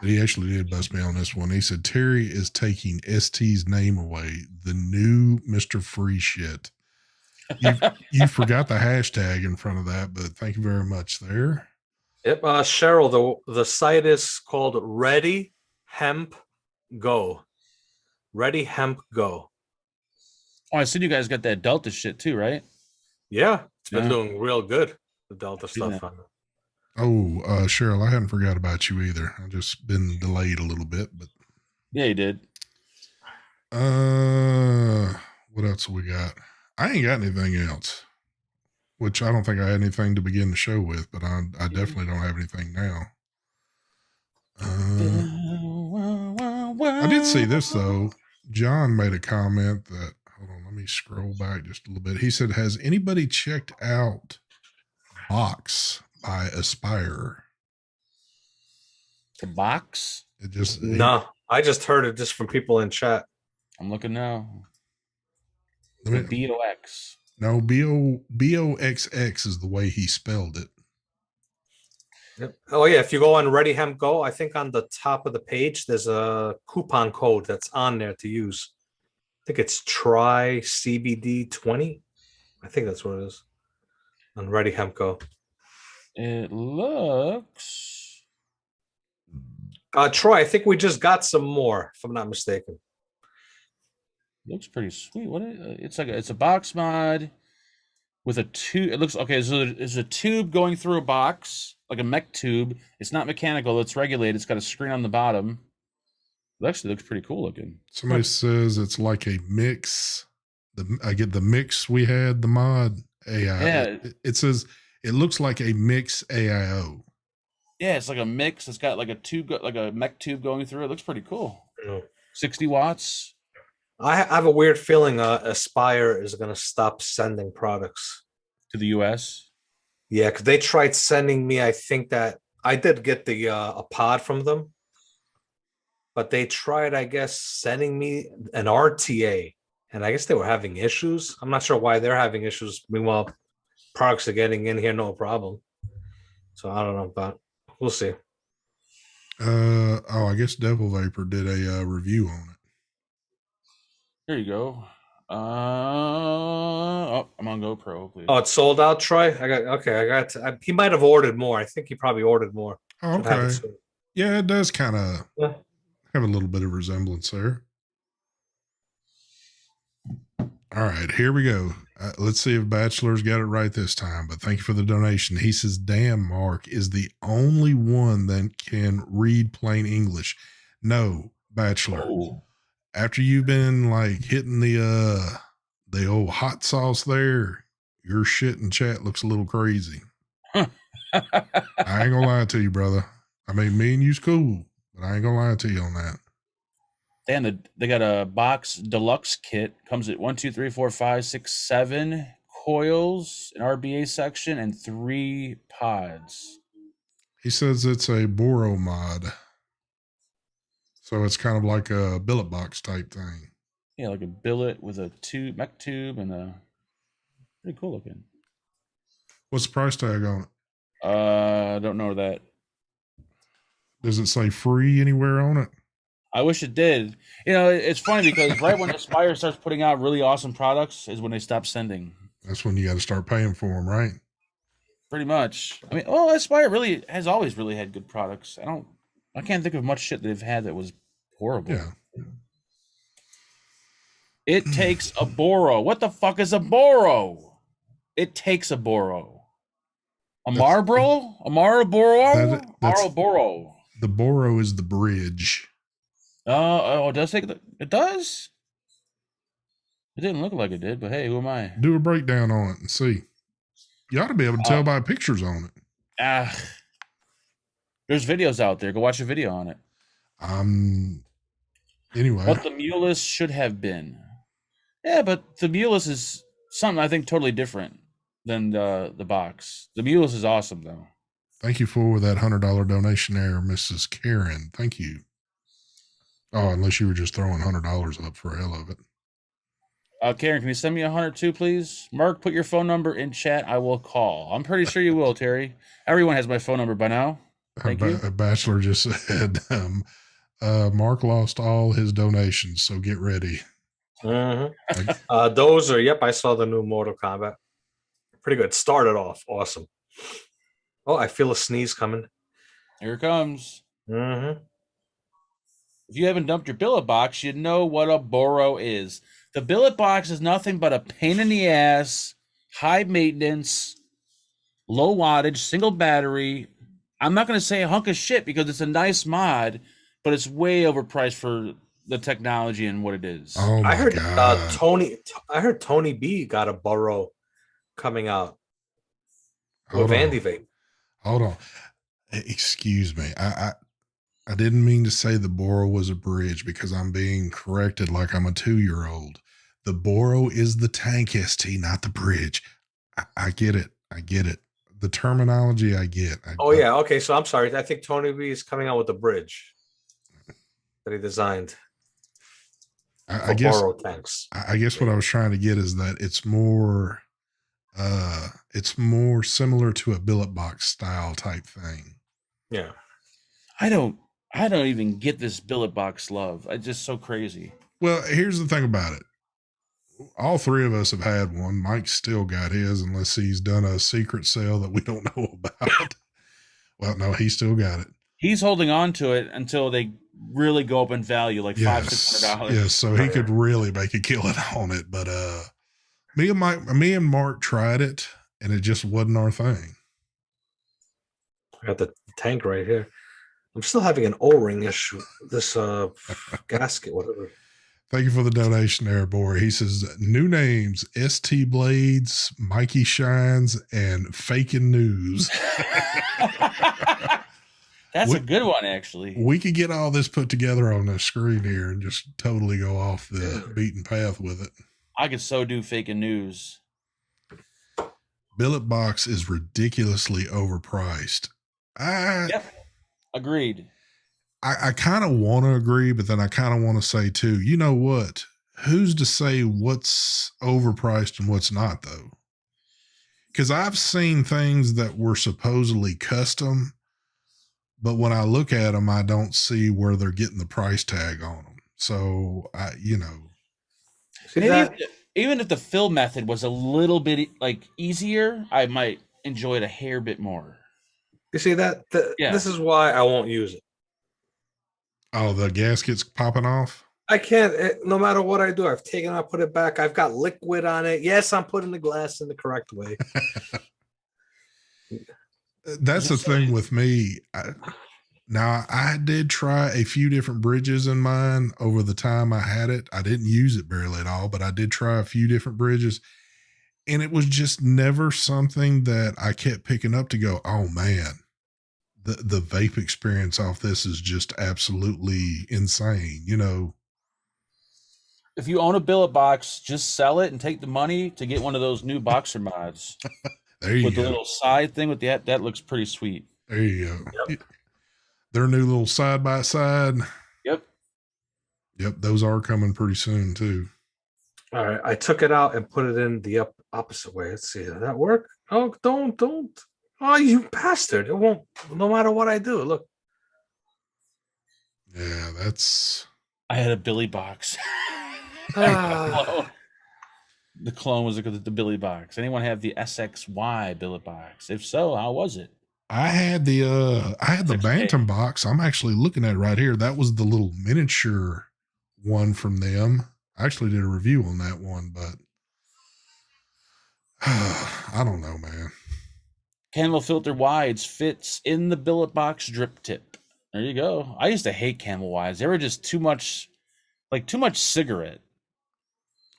but he actually did bust me on this one. He said Terry is taking ST's name away, the new Mr. Free Shit. You forgot the hashtag in front of that, but thank you very much there. Yep, Cheryl, the site is called Ready Hemp Go. Ready Hemp Go. Oh, I seen you guys got that Delta shit too, right? Yeah, it's been doing real good. The Delta stuff. Oh, Cheryl, I hadn't forgot about you either. I've just been delayed a little bit, but yeah, you did. What else we got? I ain't got anything else, which I don't think I had anything to begin the show with, but I definitely don't have anything now. I did see this though. John made a comment that, hold on, let me scroll back just a little bit. He said, has anybody checked out Box by Aspire? The box? No, I just heard it just from people in chat. I'm looking now. The BOX. No, BOXX is the way he spelled it. Yep. Oh yeah, if you go on Ready Hemp Go, I think on the top of the page there's a coupon code that's on there to use. I think it's try CBD 20. I think that's what it is on Ready Hemp Go. It looks. Troy, I think we just got some more, if I'm not mistaken. Looks pretty sweet. What is it's a box mod with a tube. It looks okay. So there's a tube going through a box, like a mech tube. It's not mechanical. It's regulated. It's got a screen on the bottom. It actually looks pretty cool looking. Somebody says it's like a mix. I get the mix we had, the mod AI. Yeah. It says it looks like a mix AIO. Yeah, it's like a mix. It's got like a tube, like a mech tube going through. It looks pretty cool. 60 watts. I have a weird feeling Aspire is going to stop sending products to the US. Yeah, because they tried sending me. I think that I did get the a pod from them, but they tried, I guess, sending me an RTA, and I guess they were having issues. I'm not sure why they're having issues. Meanwhile, products are getting in here no problem. So I don't know, but we'll see. I guess Devil Vapor did a review on it. There you go. I'm on GoPro. Please. Oh, it's sold out, Troy. He might have ordered more. I think he probably ordered more. Oh, okay. Yeah, it does kind of have a little bit of resemblance there. All right, here we go. Let's see if Bachelor's got it right this time, but thank you for the donation. He says, damn, Mark is the only one that can read plain English. No, Bachelor. Oh. After you've been like hitting the old hot sauce there, your shit in chat looks a little crazy. I ain't gonna lie to you, brother. I mean, me and you's cool, but I ain't gonna lie to you on that. And they got a box deluxe kit. Comes at 1, 2, 3, 4, 5, 6, 7 coils, an RBA section, and 3 pods. He says it's a Boro mod. So it's kind of like a billet box type thing. Yeah, like a billet with a mech tube and a pretty cool looking. What's the price tag on it? I don't know that. Does it say free anywhere on it? I wish it did. You know, it's funny because right when Aspire starts putting out really awesome products is when they stop sending. That's when you got to start paying for them, right? Pretty much. I mean, Aspire really has always really had good products. I can't think of much shit they've had that was horrible. Yeah. It takes a Boro. What the fuck is a Boro? It takes a Boro. A Marlboro? A Marlboro? Marlboro. The Boro is the bridge. It does take it does? It didn't look like it did, but hey, who am I? Do a breakdown on it and see. You ought to be able to tell by pictures on it. There's videos out there. Go watch a video on it. Anyway, What the Mulus should have been. Yeah, but the Mulus is something I think totally different than the box. The Mulus is awesome though. thank you for that $100 donation there, Mrs. Karen. Thank you. Oh, unless you were just throwing $100 up for hell of it. Karen, can you send me 100 too, please? Mark, put your phone number in chat. I will call. I'm pretty sure you will, Terry. Everyone has my phone number by now. Thank you. A bachelor just said, Mark lost all his donations, so get ready. Those are, yep, I saw the new Mortal Kombat. Pretty good. Started off awesome. Oh, I feel a sneeze coming. Here it comes. If you haven't dumped your billet box, you know what a Boro is. The billet box is nothing but a pain in the ass, high maintenance, low wattage, single battery. I'm not going to say a hunk of shit because it's a nice mod, but it's way overpriced for the technology and what it is. Oh my I heard God. I heard Tony B got a Boro coming out Hold with on. Andy Vape. Hold on. Excuse me. I didn't mean to say the Boro was a bridge because I'm being corrected like I'm a 2-year-old. The Boro is the tank ST, not the bridge. I get it. I get it. The terminology I get. Yeah. Okay. So I'm sorry. I think Tony B is coming out with the bridge that he designed. I guess Boro tanks. I guess what I was trying to get is that it's more similar to a billet box style type thing. Yeah. I don't even get this billet box love. It's just so crazy. Well, here's the thing about it. All three of us have had one. Mike's still got his, unless he's done a secret sale that we don't know about. Well, no, he still got it. He's holding on to it until they really go up in value, like $500-$600. Yes, so he could really make a killing on it. But me and Mark tried it, and it just wasn't our thing. I got the tank right here. I'm still having an O-ring issue. This gasket, whatever. Thank you for the donation there, Boy. He says, new names, ST Blades, Mikey Shines, and Faking News. That's a good one, actually. We could get all this put together on the screen here and just totally go off the beaten path with it. I could so do Faking News. Billet box is ridiculously overpriced. Yep. Agreed. I kind of want to agree, but then I kind of want to say too, you know what? Who's to say what's overpriced and what's not though? Because I've seen things that were supposedly custom, but when I look at them, I don't see where they're getting the price tag on them. So even if the fill method was a little bit like easier, I might enjoy it a hair bit more. You see that? This is why I won't use it. Oh, the gasket's popping off? I can't, no matter what I do. I've taken it, I put it back. I've got liquid on it. Yes, I'm putting the glass in the correct way. That's the thing with me. Now, I did try a few different bridges in mine over the time I had it. I didn't use it barely at all, but I did try a few different bridges. And it was just never something that I kept picking up to go, oh man, the vape experience off this is just absolutely insane, you know. If you own a billet box, just sell it and take the money to get one of those new boxer mods. There you with go. The little side thing with that looks pretty sweet. There you go. Yep. Their new little side by side. Yep. Those are coming pretty soon too. All right, I took it out and put it in the opposite way. Let's see, does that work? Oh, don't. Oh, you bastard. It won't, no matter what I do. Look. Yeah, that's. I had a Billy box. The clone was the Billy box. Anyone have the SXY billet box? If so, how was it? I had the Bantam box. I'm actually looking at it right here. That was the little miniature one from them. I actually did a review on that one, but I don't know, man. Camel filter wides fits in the billet box drip tip. There you go. I used to hate camel wides. They were just too much cigarette.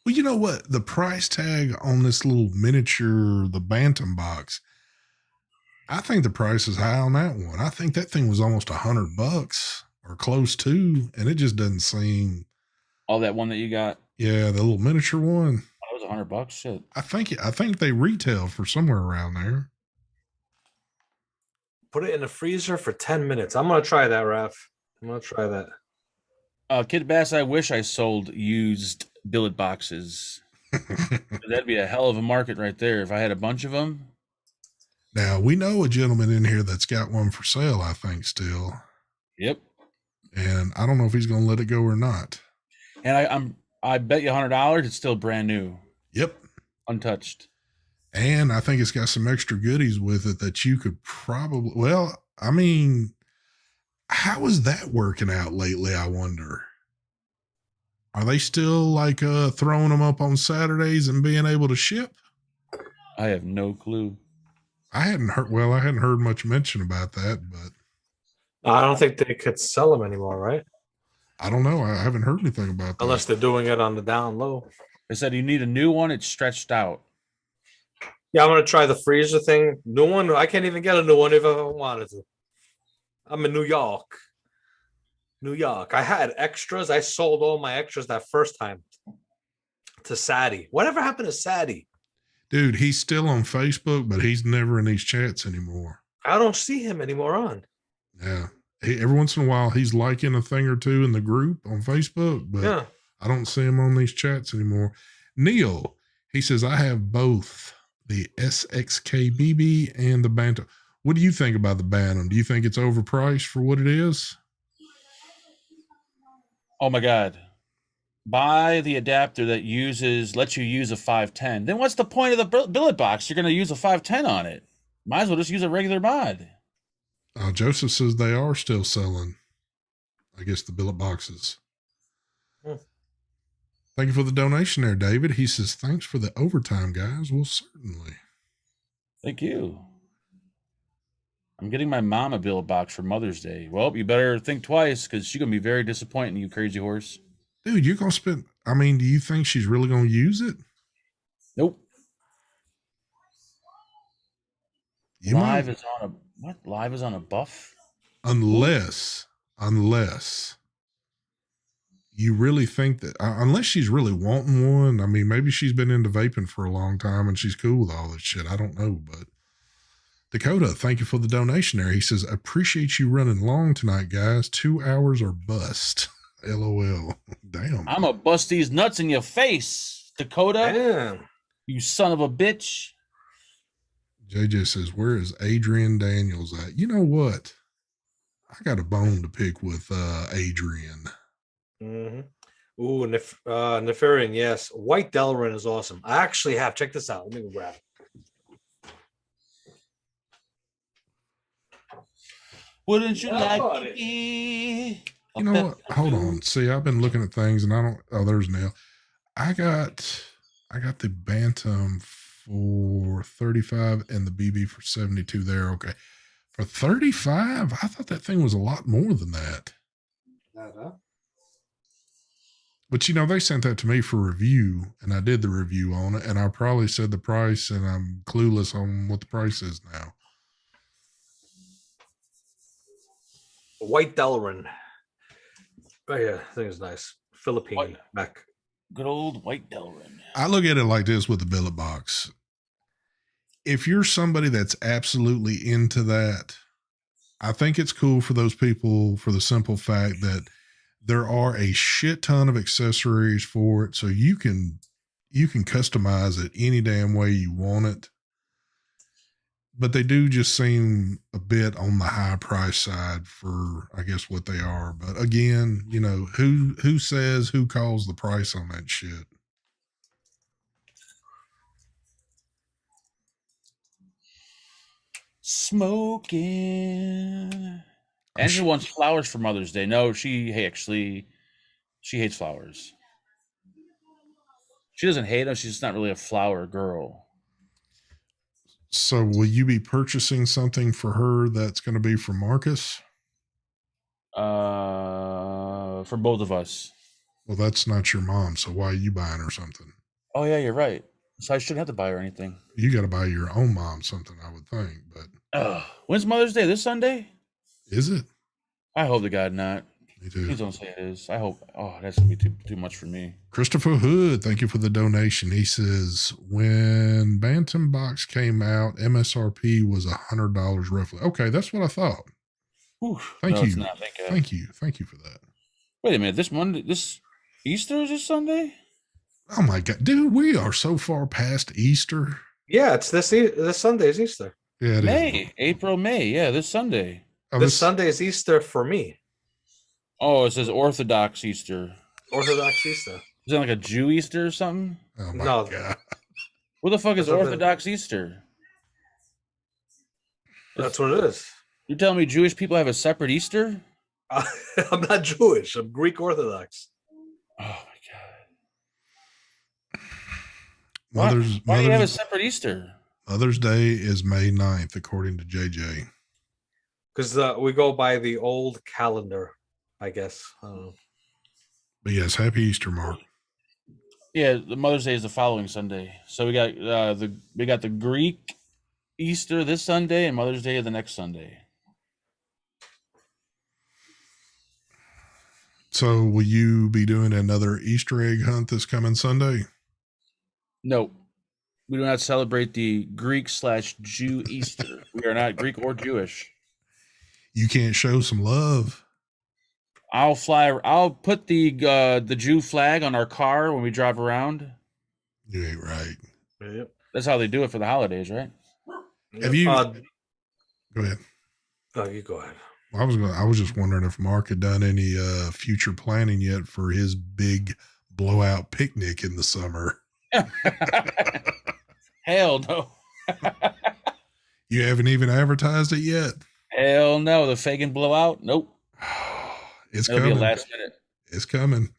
Well, you know what? The price tag on this little miniature, the Bantam box, I think the price is high on that one. I think that thing was almost $100. or close to, and it just doesn't seem. Oh, that one that you got. Yeah, the little miniature one. That was $100. Shit. I think they retail for somewhere around there. Put it in the freezer for 10 minutes. I'm gonna try that, Raph. I'm gonna try that. Kid Bass, I wish I sold used billet boxes. That'd be a hell of a market right there if I had a bunch of them. Now, we know a gentleman in here that's got one for sale, I think, still. Yep. And I don't know if he's going to let it go or not. And I bet you $100 it's still brand new. Yep. Untouched. And I think it's got some extra goodies with it that you could probably, well, I mean, how is that working out lately, I wonder? Are they still like throwing them up on Saturdays and being able to ship? I have no clue. I hadn't heard much mention about that, but I don't think they could sell them anymore, right? I don't know. I haven't heard anything about that. Unless they're doing it on the down low. They said you need a new one. It's stretched out. Yeah, I'm gonna try the freezer thing. New one. I can't even get a new one if I wanted to. I'm in New York. I had extras. I sold all my extras that first time to Sadie. Whatever happened to Sadie? Dude, he's still on Facebook, but he's never in these chats anymore. I don't see him anymore on. Yeah. Every once in a while, he's liking a thing or two in the group on Facebook, but Yeah. I don't see him on these chats anymore. Neil, he says, I have both the SXKBB and the Banter. What do you think about the Bantam? Do you think it's overpriced for what it is? Oh my God. Buy the adapter that lets you use a 510. Then what's the point of the billet box? You're going to use a 510 on it. Might as well just use a regular mod. Joseph says they are still selling, I guess, the billet boxes. Thank you for the donation there, David. He says, thanks for the overtime, guys. Well, certainly. Thank you. I'm getting my mom a billet box for Mother's Day. Well, you better think twice because she's going to be very disappointed in you, crazy horse. Dude, you're going to spend, I mean, do you think she's really going to use it? Nope. Live is on a buff? Unless you really think that, unless she's really wanting one, I mean, maybe she's been into vaping for a long time and she's cool with all this shit. I don't know, but Dakota, thank you for the donation there. He says, appreciate you running long tonight, guys. 2 hours or bust. LOL. Damn. I'm going to bust these nuts in your face, Dakota. Damn. You son of a bitch. JJ says, where is Adrian Daniels at? You know what? I got a bone to pick with Adrian. Mm-hmm. Ooh, Nefarian, yes. White Delrin is awesome. I actually have, check this out. Let me go grab it. Wouldn't you like to be? You know what? Hold on. See, I've been looking at things and I don't, oh, there's Neil. I got the Bantam for 35 and the BB for 72 there. Okay. For 35, I thought that thing was a lot more than that. But you know, they sent that to me for review and I did the review on it and I probably said the price and I'm clueless on what the price is now. White Delrin. Oh yeah, I think it's nice. Philippine back. Good old White Delrin. I look at it like this with the billet box. If you're somebody that's absolutely into that, I think it's cool for those people for the simple fact that there are a shit ton of accessories for it. So you can customize it any damn way you want it. But they do just seem a bit on the high price side for, I guess, what they are. But again, you know, who calls the price on that shit? Smoking. Angela wants flowers for Mother's Day. No, she hates flowers. She doesn't hate them. She's just not really a flower girl. So will you be purchasing something for her that's going to be for Marcus? For both of us. Well, that's not your mom. So why are you buying her something? Oh yeah, you're right. So I shouldn't have to buy her anything. You got to buy your own mom something, I would think. But when's Mother's Day? This Sunday? Is it? I hope to God not. Me too. Please don't say it is. I hope. Oh, that's gonna be too much for me. Christopher Hood, thank you for the donation. He says, when Bantam Box came out, MSRP was $100 roughly. Okay, that's what I thought. Whew. Thank No, you. it's not. Thank God. Thank you for that. Wait a minute. This Easter is this Sunday? Oh my God, dude, we are so far past Easter. Yeah, it's this Sunday is Easter. Yeah, it is. April, May. Yeah, this Sunday. Oh, This Sunday is Easter for me. Oh, it says Orthodox Easter. Orthodox Easter. Is that like a Jew Easter or something? Oh my No. God. What the fuck is That's what Orthodox Easter? That's what it is. You're telling me Jewish people have a separate Easter? I'm not Jewish. I'm Greek Orthodox. Oh my God. Why do you have a separate Easter? Mother's Day is May 9th, according to JJ. Because we go by the old calendar, I guess. But yes, happy Easter, Mark. Yeah, the Mother's Day is the following Sunday. So we got the Greek Easter this Sunday and Mother's Day the next Sunday. So will you be doing another Easter egg hunt this coming Sunday? No, we do not celebrate the Greek/Jew Easter. We are not Greek or Jewish. You can't show some love. I'll put the Jew flag on our car when we drive around. You ain't right. Yep. That's how they do it for the holidays, right? Have you? Go ahead. Oh, you go ahead. I was just wondering if Mark had done any future planning yet for his big blowout picnic in the summer. Hell no. You haven't even advertised it yet? Hell no. The Fagin blowout? Nope. It's It'll coming. be a last minute. It's coming.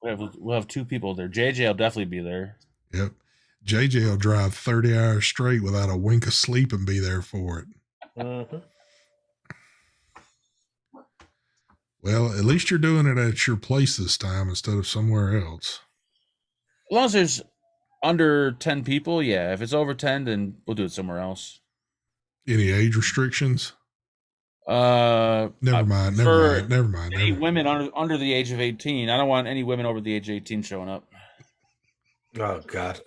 We'll have two people there. JJ will definitely be there. Yep. JJ will drive 30 hours straight without a wink of sleep and be there for it. Mm-hmm. Well, at least you're doing it at your place this time instead of somewhere else. As long as there's under 10 people, yeah. If it's over 10, then we'll do it somewhere else. Any age restrictions? Never mind. Any women under the age of 18. I don't want any women over the age of 18 showing up. Oh God.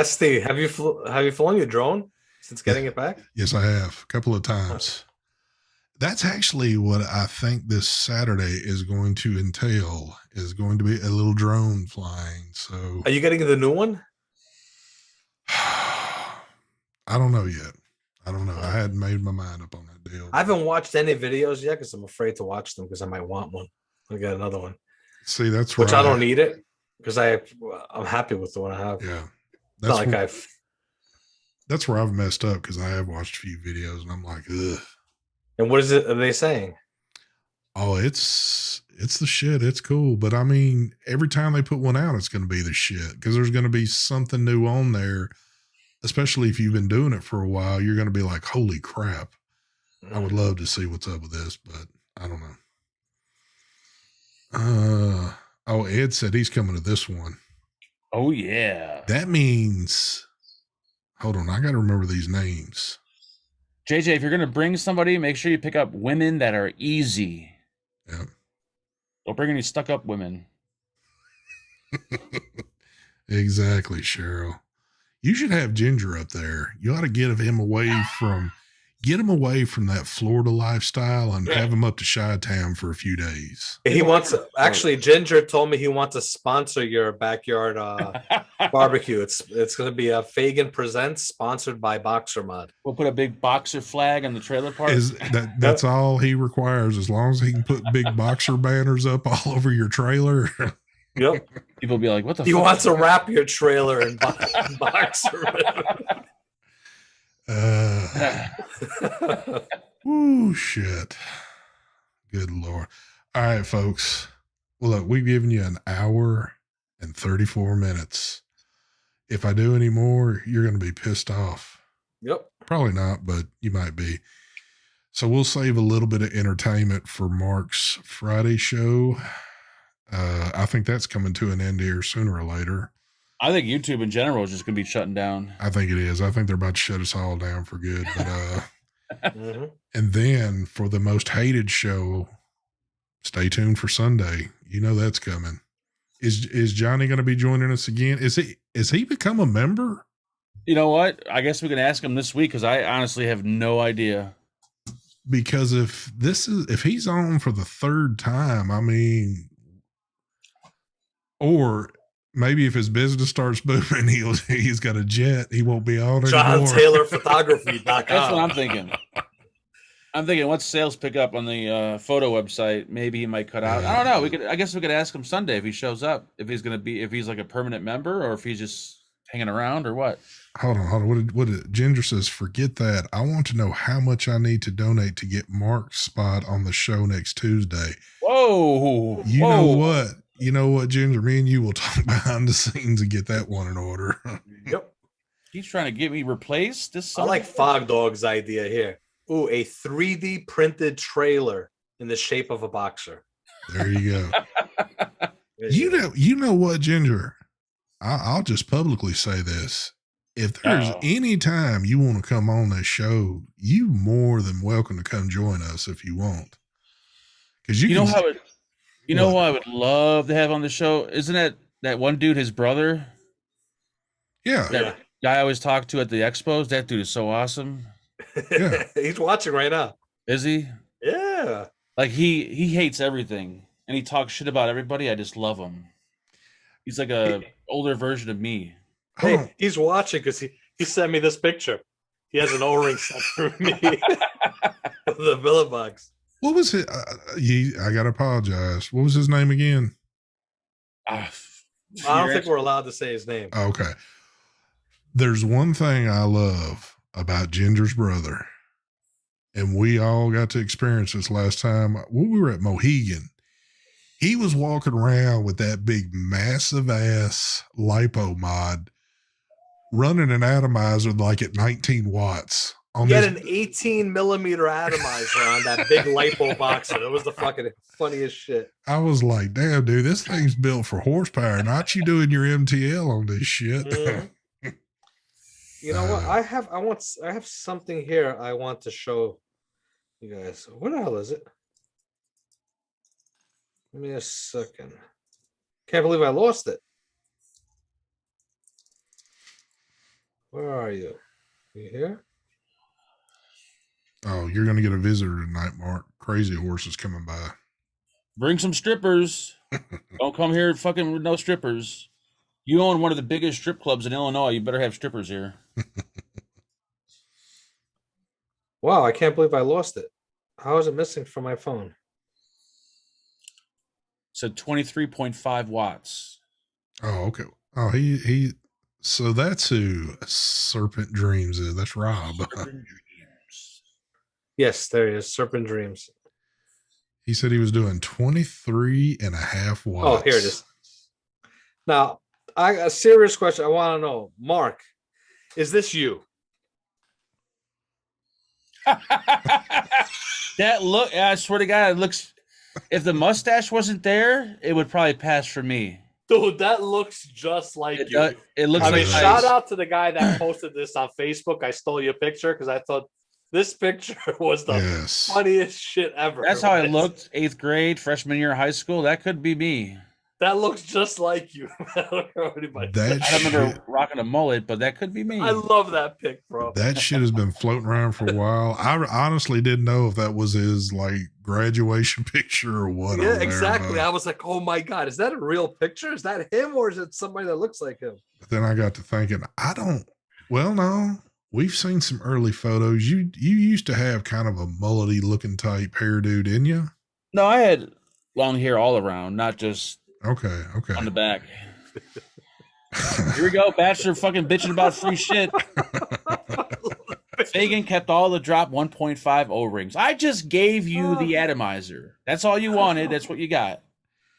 Steve, have you flown your drone since getting it back? Yes, I have a couple of times. That's actually what I think this Saturday is going to entail, is going to be a little drone flying. So are you getting the new one? I don't know yet. I don't know. I hadn't made my mind up on that deal. I haven't watched any videos yet because I'm afraid to watch them because I might want one. I'll get another one. See, that's which I don't need it because I'm happy with the one I have. Yeah. That's where I've messed up because I have watched a few videos and I'm like, ugh. And what are they saying? Oh, it's the shit. It's cool. But I mean, every time they put one out, it's going to be the shit because there's going to be something new on there. Especially if you've been doing it for a while, you're going to be like, holy crap. I would love to see what's up with this, but I don't know. Ed said he's coming to this one. Oh, yeah. That means, hold on, I got to remember these names. JJ, if you're going to bring somebody, make sure you pick up women that are easy. Yeah. Don't bring any stuck-up women. Exactly, Cheryl. You should have Ginger up there. You ought to get him away from that Florida lifestyle and have him up to Chi-Town for a few days. He wants Ginger told me he wants to sponsor your backyard barbecue. It's going to be a Fagin Presents sponsored by Boxer Mod. We'll put a big Boxer flag on the trailer park. That's all he requires, as long as he can put big Boxer banners up all over your trailer. Yep. People be like, what the fuck? He wants to wrap your trailer in Boxer. Woo, shit. Good Lord. All right, folks. Well, look, we've given you an hour and 34 minutes. If I do any more, you're going to be pissed off. Yep. Probably not, but you might be. So we'll save a little bit of entertainment for Mark's Friday show. I think that's coming to an end here sooner or later. I think YouTube in general is just going to be shutting down. I think it is. I think they're about to shut us all down for good. But and then for the most hated show Stay tuned for Sunday. You know that's coming. Is Johnny going to be joining us again? Is he become a member? You know what? I guess we can ask him this week because I honestly have no idea. Because if he's on for the third time, I mean, or maybe if his business starts booming, he's got a jet. He won't be on anymore. JohnTaylorPhotography.com. That's what I'm thinking. I'm thinking once sales pick up on the photo website, maybe he might cut out. I don't know. I guess we could ask him Sunday if he shows up, if he's like a permanent member or if he's just hanging around or what. Hold on. What did Ginger says? Forget that. I want to know how much I need to donate to get Mark's spot on the show next Tuesday. Whoa. You know what, Ginger? Me and you will talk behind the scenes and get that one in order. Yep. He's trying to get me replaced. I like Fog Dog's idea here. Ooh, a 3D printed trailer in the shape of a boxer. There you go. You know what, Ginger? I'll just publicly say this. If there's any time you want to come on this show, you more than welcome to come join us if you want. Because you know who I would love to have on the show? Isn't that one dude, his brother? Yeah. That guy I always talk to at the expos. That dude is so awesome. Yeah. He's watching right now. Is he? Yeah. Like he hates everything and he talks shit about everybody. I just love him. He's like a older version of me. Hey, he's watching because he sent me this picture. He has an O-ring set for me. The Billet box. What was it? I gotta apologize. What was his name again? I don't think we're allowed to say his name. Okay. There's one thing I love about Ginger's brother, and we all got to experience this last time when we were at Mohegan. He was walking around with that big, massive ass lipo mod, running an atomizer like at 19 watts. He had an 18 millimeter atomizer on that big lipo boxer. It was the fucking funniest shit. I was like, damn, dude, this thing's built for horsepower, not you doing your MTL on this shit. Mm-hmm. You know what? I have something here I want to show you guys. What the hell is it? Give me a second. Can't believe I lost it. Where are you? You here? Oh, you're going to get a visitor tonight, Mark. Crazy Horse is coming by. Bring some strippers. Don't come here fucking with no strippers. You own one of the biggest strip clubs in Illinois. You better have strippers here. Wow, I can't believe I lost it. How is it missing from my phone? So 23.5 watts. Oh, okay. Oh, he. So that's who Serpent Dreams is. That's Rob. Yes, there he is. Serpent Dreams. He said he was doing 23.5 watts. Oh, here it is. Now, a serious question. I want to know, Mark, is this you? That look, I swear to God, it looks. If the mustache wasn't there, it would probably pass for me. Dude, that looks just like you. It looks. I mean, like shout out to the guy that posted this on Facebook. I stole your picture because I thought this picture was the funniest shit ever. That's how I looked 8th grade, freshman year of high school. That could be me. That looks just like you. I don't remember rocking a mullet, but that could be me. I love that pic, bro. That shit has been floating around for a while. I honestly didn't know if that was his like graduation picture or what. Yeah, exactly. I was like, oh my God, is that a real picture? Is that him or is it somebody that looks like him? But then I got to thinking, no. We've seen some early photos. You used to have kind of a mullety looking type hairdo, didn't you? No, I had long hair all around, not just okay on the back. Here we go, Bachelor fucking bitching about free shit. Fagan kept all the drop 1.5 O-rings. I just gave you the atomizer. That's all you wanted. That's what you got.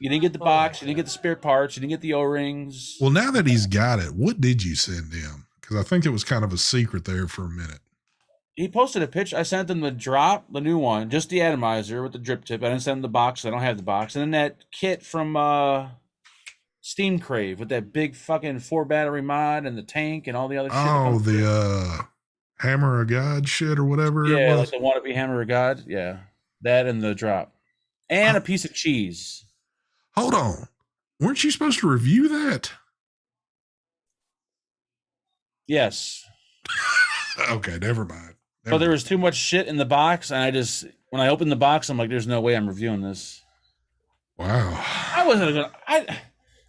You didn't get the box. You didn't get the spare parts. You didn't get the O-rings. Well, now that he's got it, what did you send him? Because I think it was kind of a secret there for a minute. He posted a picture. I sent him the drop, the new one, just the atomizer with the drip tip. I didn't send him the box. I don't have the box. And then that kit from Steam Crave with that big fucking 4-battery mod and the tank and all the other shit. Oh, the Hammer of God shit or whatever. Yeah, like the wannabe Hammer of God. Yeah, that and the drop. and a piece of cheese. Hold on. Weren't you supposed to review that? Yes. Okay, never mind. So there was too much shit in the box, and when I opened the box, I'm like, "There's no way I'm reviewing this." Wow. I wasn't gonna. I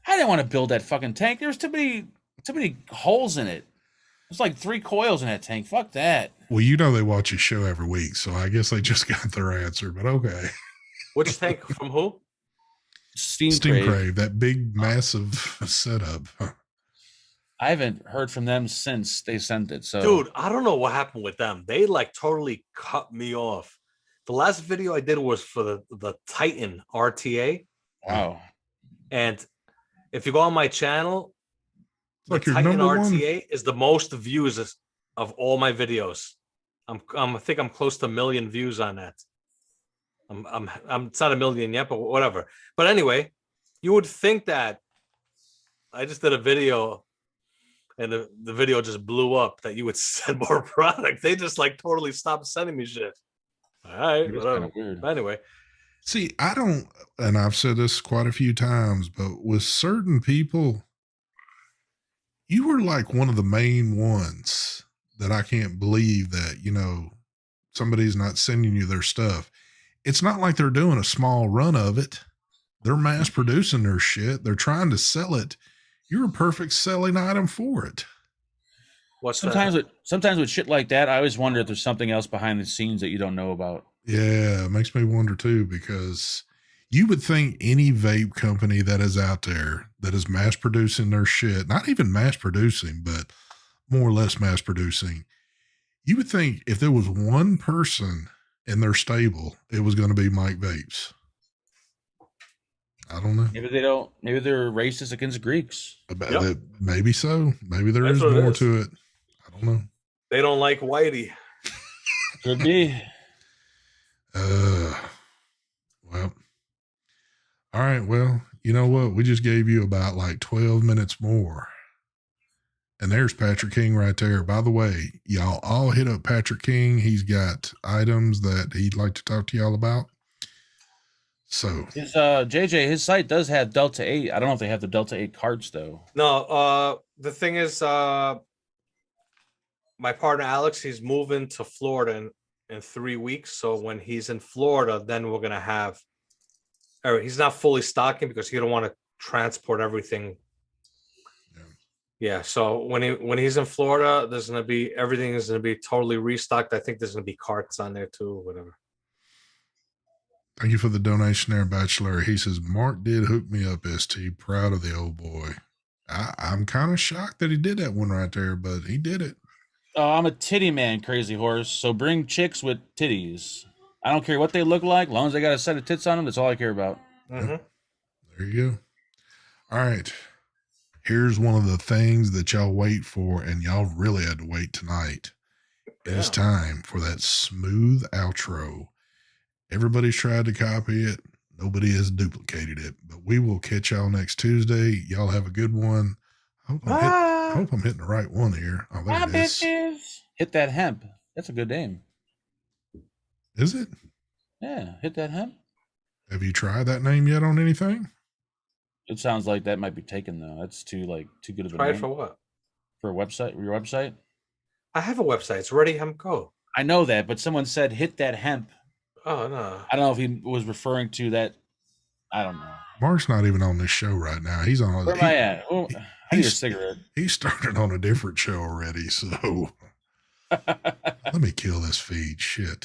didn't want to build that fucking tank. There was too many holes in it. There's like 3 coils in that tank. Fuck that. Well, you know they watch your show every week, so I guess they just got their answer. But okay. Which tank from who? Steam Crave, Crave. that big, massive setup. I haven't heard from them since they sent it. So, Dude, I don't know what happened with them. They like totally cut me off. The last video I did was for the Titan RTA. wow. And if you go on my channel, It's like the your Titan number RTA one. is the most views of all my videos. I think I'm close to 1 million views on that. It's not 1 million yet, but whatever. But anyway, you would think that I just did a video and the video just blew up, that you would send more product. They just like totally stopped sending me shit. All right, whatever. Weird. But anyway, See, I don't, and I've said this quite a few times, but with certain people, you were like one of the main ones that I can't believe that, somebody's not sending you their stuff. It's not like they're doing a small run of it. They're mass producing their shit. They're trying to sell it. You're a perfect selling item for it. Sometimes with shit like that, I always wonder if there's something else behind the scenes that you don't know about. Yeah, it makes me wonder too, because you would think any vape company that is out there that is mass producing their shit, not even mass producing, but more or less mass producing, you would think if there was one person in their stable, it was going to be Mike Vapes. I don't know. Maybe they don't. Maybe they're racist against Greeks. Maybe so. Maybe there That's is what it more is. to it. I don't know. They don't like Whitey. Could be. Well, all right. Well, you know what? We just gave you about like 12 minutes more. And there's Patrick King right there. By the way, y'all all hit up Patrick King. He's got items that he'd like to talk to y'all about. So His JJ, his site does have Delta 8. I don't know if they have the Delta 8 cards though. No, the thing is, my partner Alex, he's moving to Florida in 3 weeks. So when he's in Florida, then we're gonna have, or he's not fully stocking because he don't want to transport everything. Yeah. So when he's in Florida, there's gonna be, everything is gonna be totally restocked. I think there's gonna be carts on there too, or whatever. thank you for the donation there, Bachelor. He says, Mark did hook me up, ST. Proud of the old boy. I'm kind of shocked that he did that one right there, but he did it. Oh, I'm a titty man, crazy horse. So bring chicks with titties. I don't care what they look like, as long as they got a set of tits on them. That's all I care about. Mm-hmm. There you go. All right. Here's one of the things that y'all wait for, and y'all really had to wait tonight. It's time for that smooth outro. Everybody's tried to copy it. Nobody has duplicated it, but we will catch y'all next Tuesday. Y'all have a good one. I hope I'm hitting the right one here. Oh, there it is. Bitches. Hit that hemp. That's a good name. Is it? Yeah, hit that hemp. Have you tried that name yet on anything? It sounds like that might be taken though. That's too good of a Try name. it for what? For a website? Your website? I have a website. It's Ready Hemp Co. I know that, but someone said hit that hemp. Oh no. I don't know if he was referring to that. I don't know. Mark's not even on this show right now. He's on. Where am I at? Oh, I need a cigarette. He started on a different show already, so let me kill this feed. Shit.